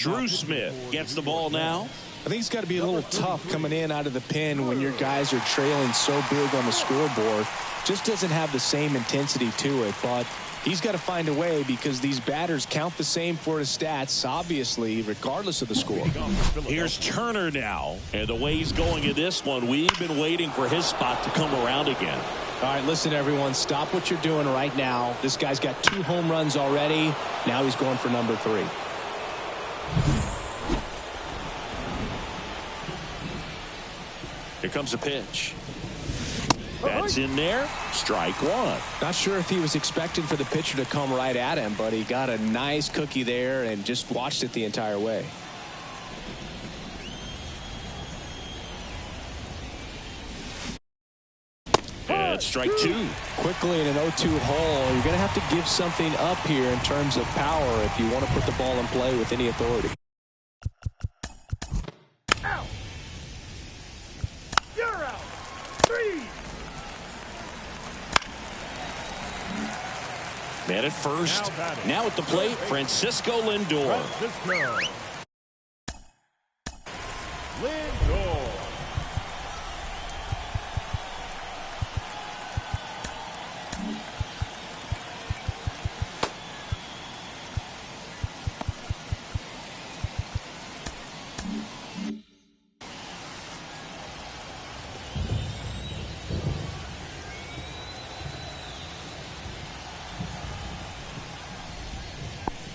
Drew Smith gets the ball now. I think it's got to be a little tough coming in out of the pen when your guys are trailing so big on the scoreboard. Just doesn't have the same intensity to it, but he's got to find a way because these batters count the same for his stats, obviously, regardless of the score. Here's Turner now, and the way he's going in this one, we've been waiting for his spot to come around again. All right, listen, everyone, stop what you're doing right now. This guy's got 2 home runs already. Now he's going for number 3. Here comes a pitch. That's in there. Strike 1. Not sure if he was expecting for the pitcher to come right at him, but he got a nice cookie there and just watched it the entire way. And strike 2. Quickly in an 0-2 hole, you're going to have to give something up here in terms of power if you want to put the ball in play with any authority. Out. You're out. 3. Man at first. Now at the plate, Francisco Lindor.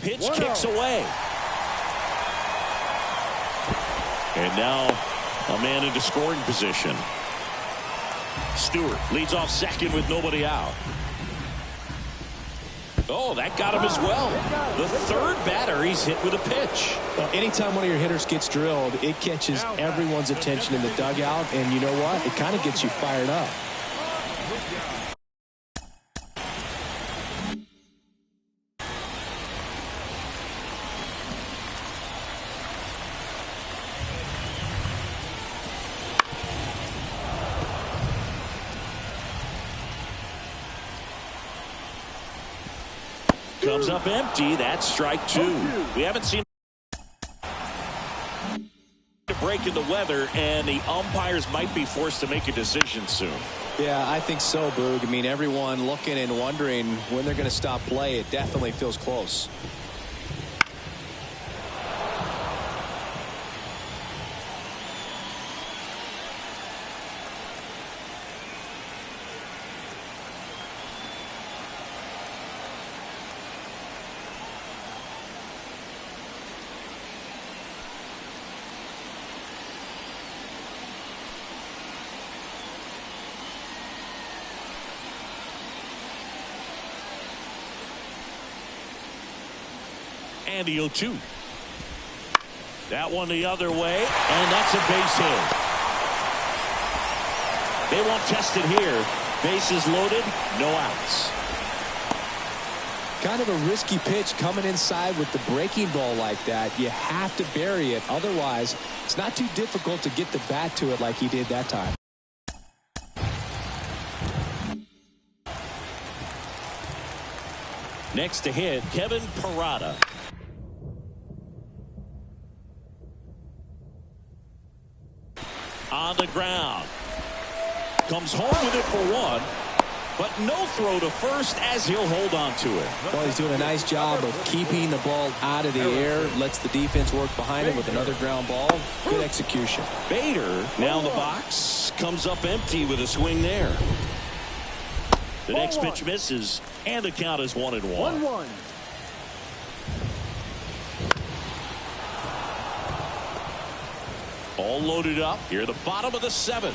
Pitch kicks away. And now a man into scoring position. Stewart leads off second with nobody out. Oh, that got him as well. The third batter he's hit with a pitch. Well, anytime one of your hitters gets drilled, it catches everyone's attention in the dugout. And you know what? It kind of gets you fired up. Comes up empty. That's strike 2. We haven't seen a break in the weather, and the umpires might be forced to make a decision soon. Yeah, I think so, Boog. I mean, everyone looking and wondering when they're going to stop play. It definitely feels close. And the 0-2. That one the other way, and that's a base hit. They won't test it here. Bases loaded, no outs. Kind of a risky pitch coming inside with the breaking ball like that. You have to bury it. Otherwise, it's not too difficult to get the bat to it like he did that time. Next to hit, Kevin Parada. On the ground. Comes home with it for 1. But no throw to first as he'll hold on to it. Well, he's doing a nice job of keeping the ball out of the air. Lets the defense work behind him with another ground ball. Good execution. Bader now in the box. Comes up empty with a swing there. The next pitch misses, and the count is 1-1. 1-1. All loaded up. Here at the bottom of the 7th.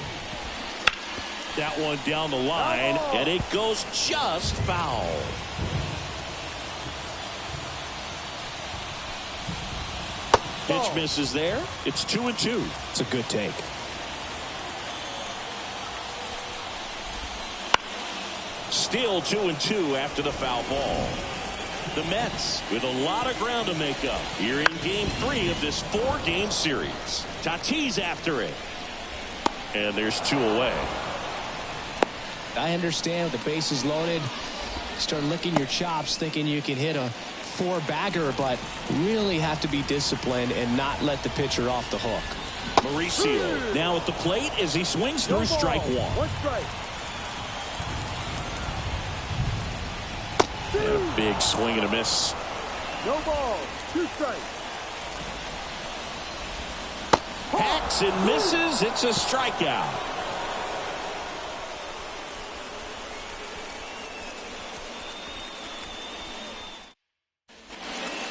That one down the line, and it goes just foul. Pitch misses there. It's 2-2. It's a good take. Still 2-2 after the foul ball. The Mets with a lot of ground to make up here in Game 3 of this 4-game series. Tatis after it. And there's 2 away. I understand with the bases loaded. Start licking your chops thinking you can hit a 4 bagger, but really have to be disciplined and not let the pitcher off the hook. Mauricio now at the plate as he swings through strike 1. One strike. And a big swing and a miss. No ball. 2 strikes. Hacks and misses. It's a strikeout.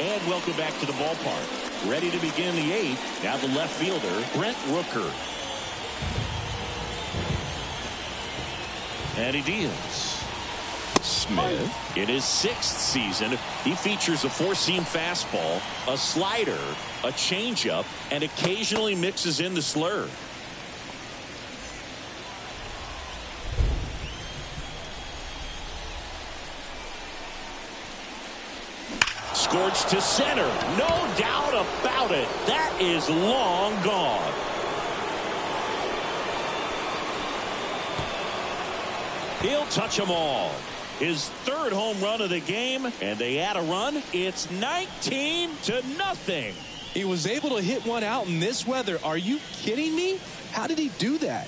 And welcome back to the ballpark. Ready to begin the 8th. Now the left fielder, Brent Rooker. And he deals. Smith, in his 6th season, he features a 4-seam fastball, a slider, a changeup, and occasionally mixes in the slurve. Scorched to center. No doubt about it. That is long gone. He'll touch them all. His 3rd home run of the game, and they add a run. It's 19-0. He was able to hit one out in this weather. Are you kidding me? How did he do that?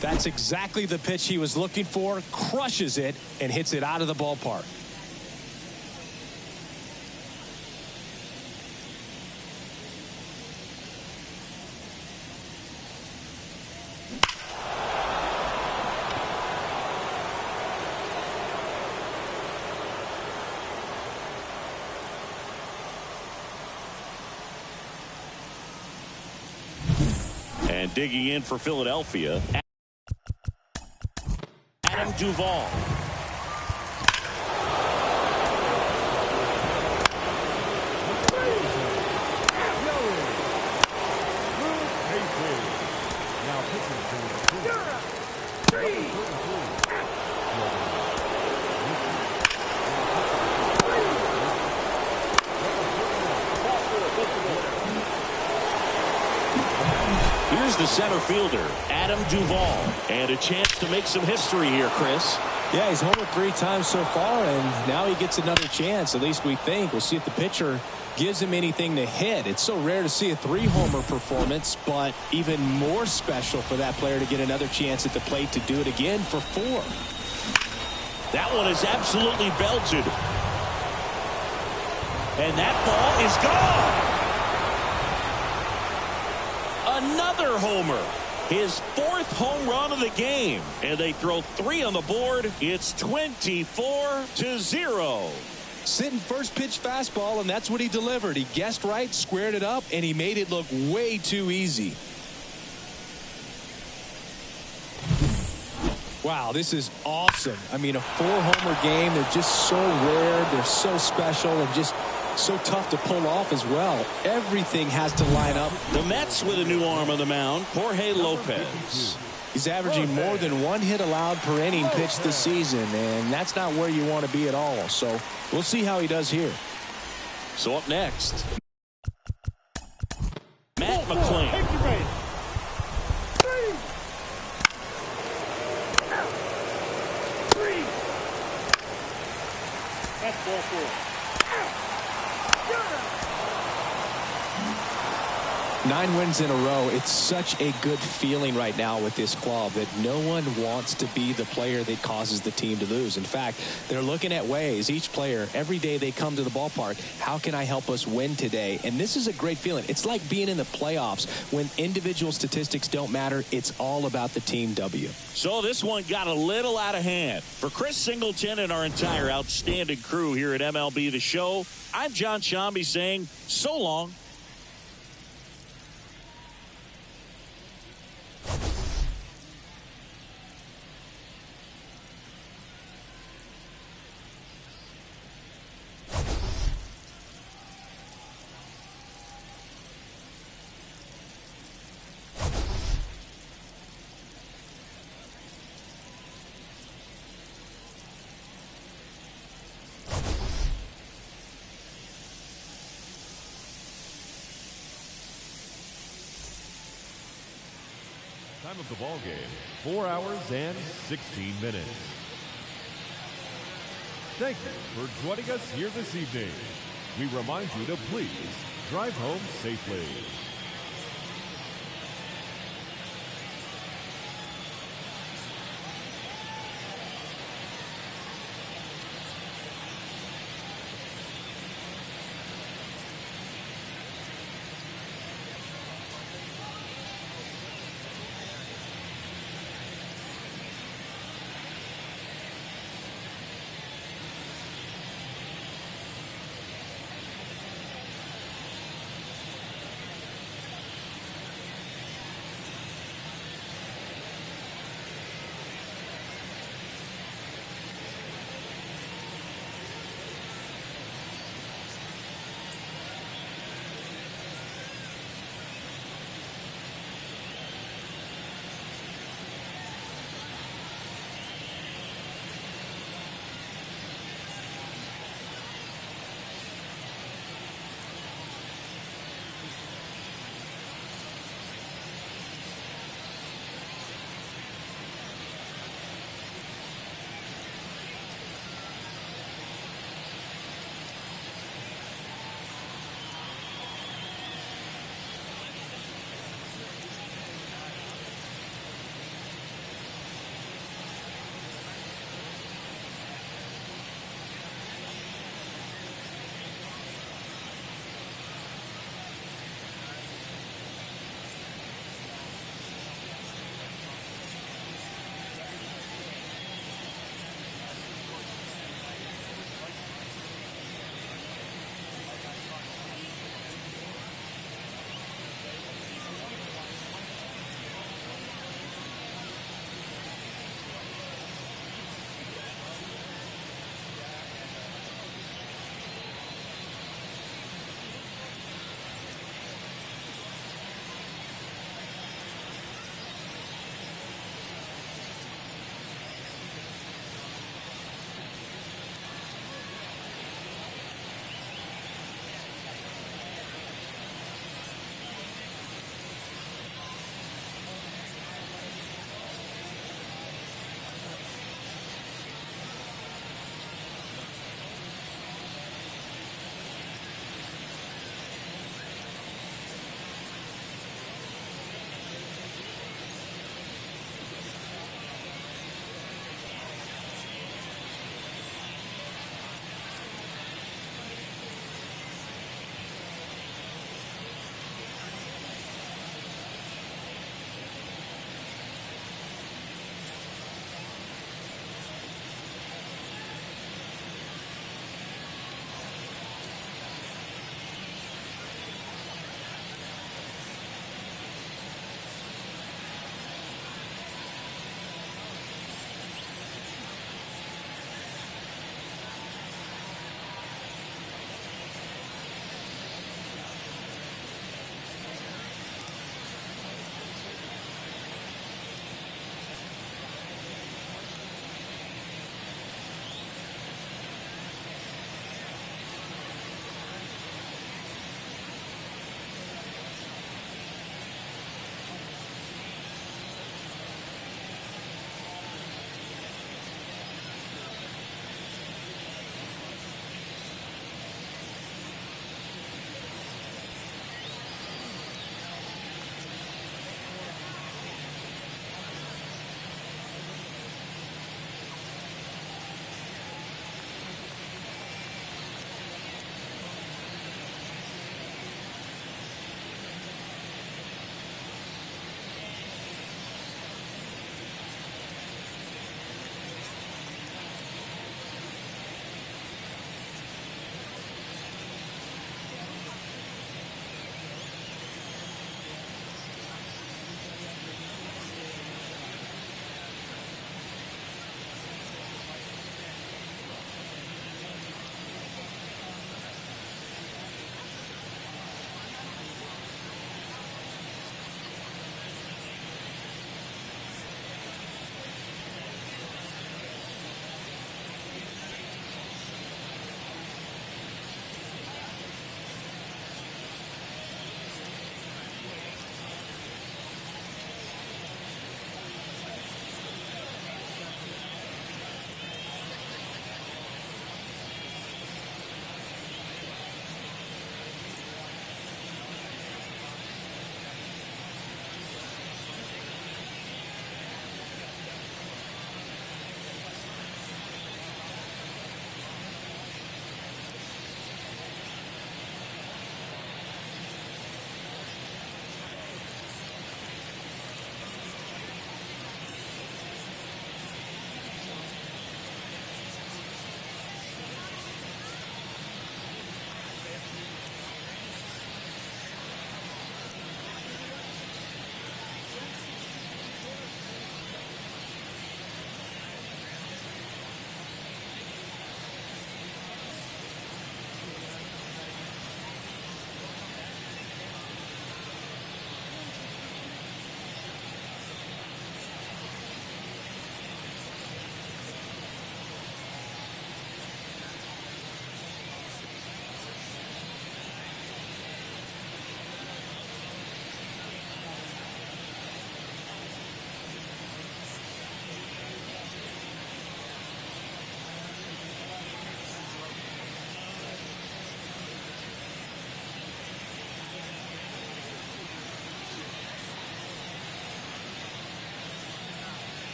That's exactly the pitch he was looking for. Crushes it and hits it out of the ballpark. And digging in for Philadelphia, Adam Duvall. Now pitching to the Here's the center fielder, Adam Duvall, and a chance to make some history here, Chris. Yeah, he's homered 3 times so far, and now he gets another chance. At least we think. We'll see if the pitcher gives him anything to hit. It's so rare to see a 3-homer performance, but even more special for that player to get another chance at the plate to do it again for 4. That one is absolutely belted. And that ball is gone. Another homer. His 4th home run of the game. And they throw 3 on the board. It's 24-0. Sitting first pitch fastball, and that's what he delivered. He guessed right, squared it up, and he made it look way too easy. Wow, this is awesome. I mean, a 4-homer game. They're just so rare. They're so special and just so tough to pull off as well. Everything has to line up. The Mets with a new arm on the mound, Jorge Lopez. He's averaging more than 1 hit allowed per inning pitched this season, and that's not where you want to be at all. So we'll see how he does here. So up next, Matt McClain. That's ball 4. 9 wins in a row. It's such a good feeling right now with this club that no one wants to be the player that causes the team to lose. In fact, they're looking at ways, each player, every day they come to the ballpark, how can I help us win today? And this is a great feeling. It's like being in the playoffs when individual statistics don't matter. It's all about the team W. So this one got a little out of hand. For Chris Singleton and our entire outstanding crew here at MLB The Show, I'm John Shambi saying so long. Time of the ball game, 4 hours and 16 minutes. Thank you for joining us here this evening. We remind you to please drive home safely.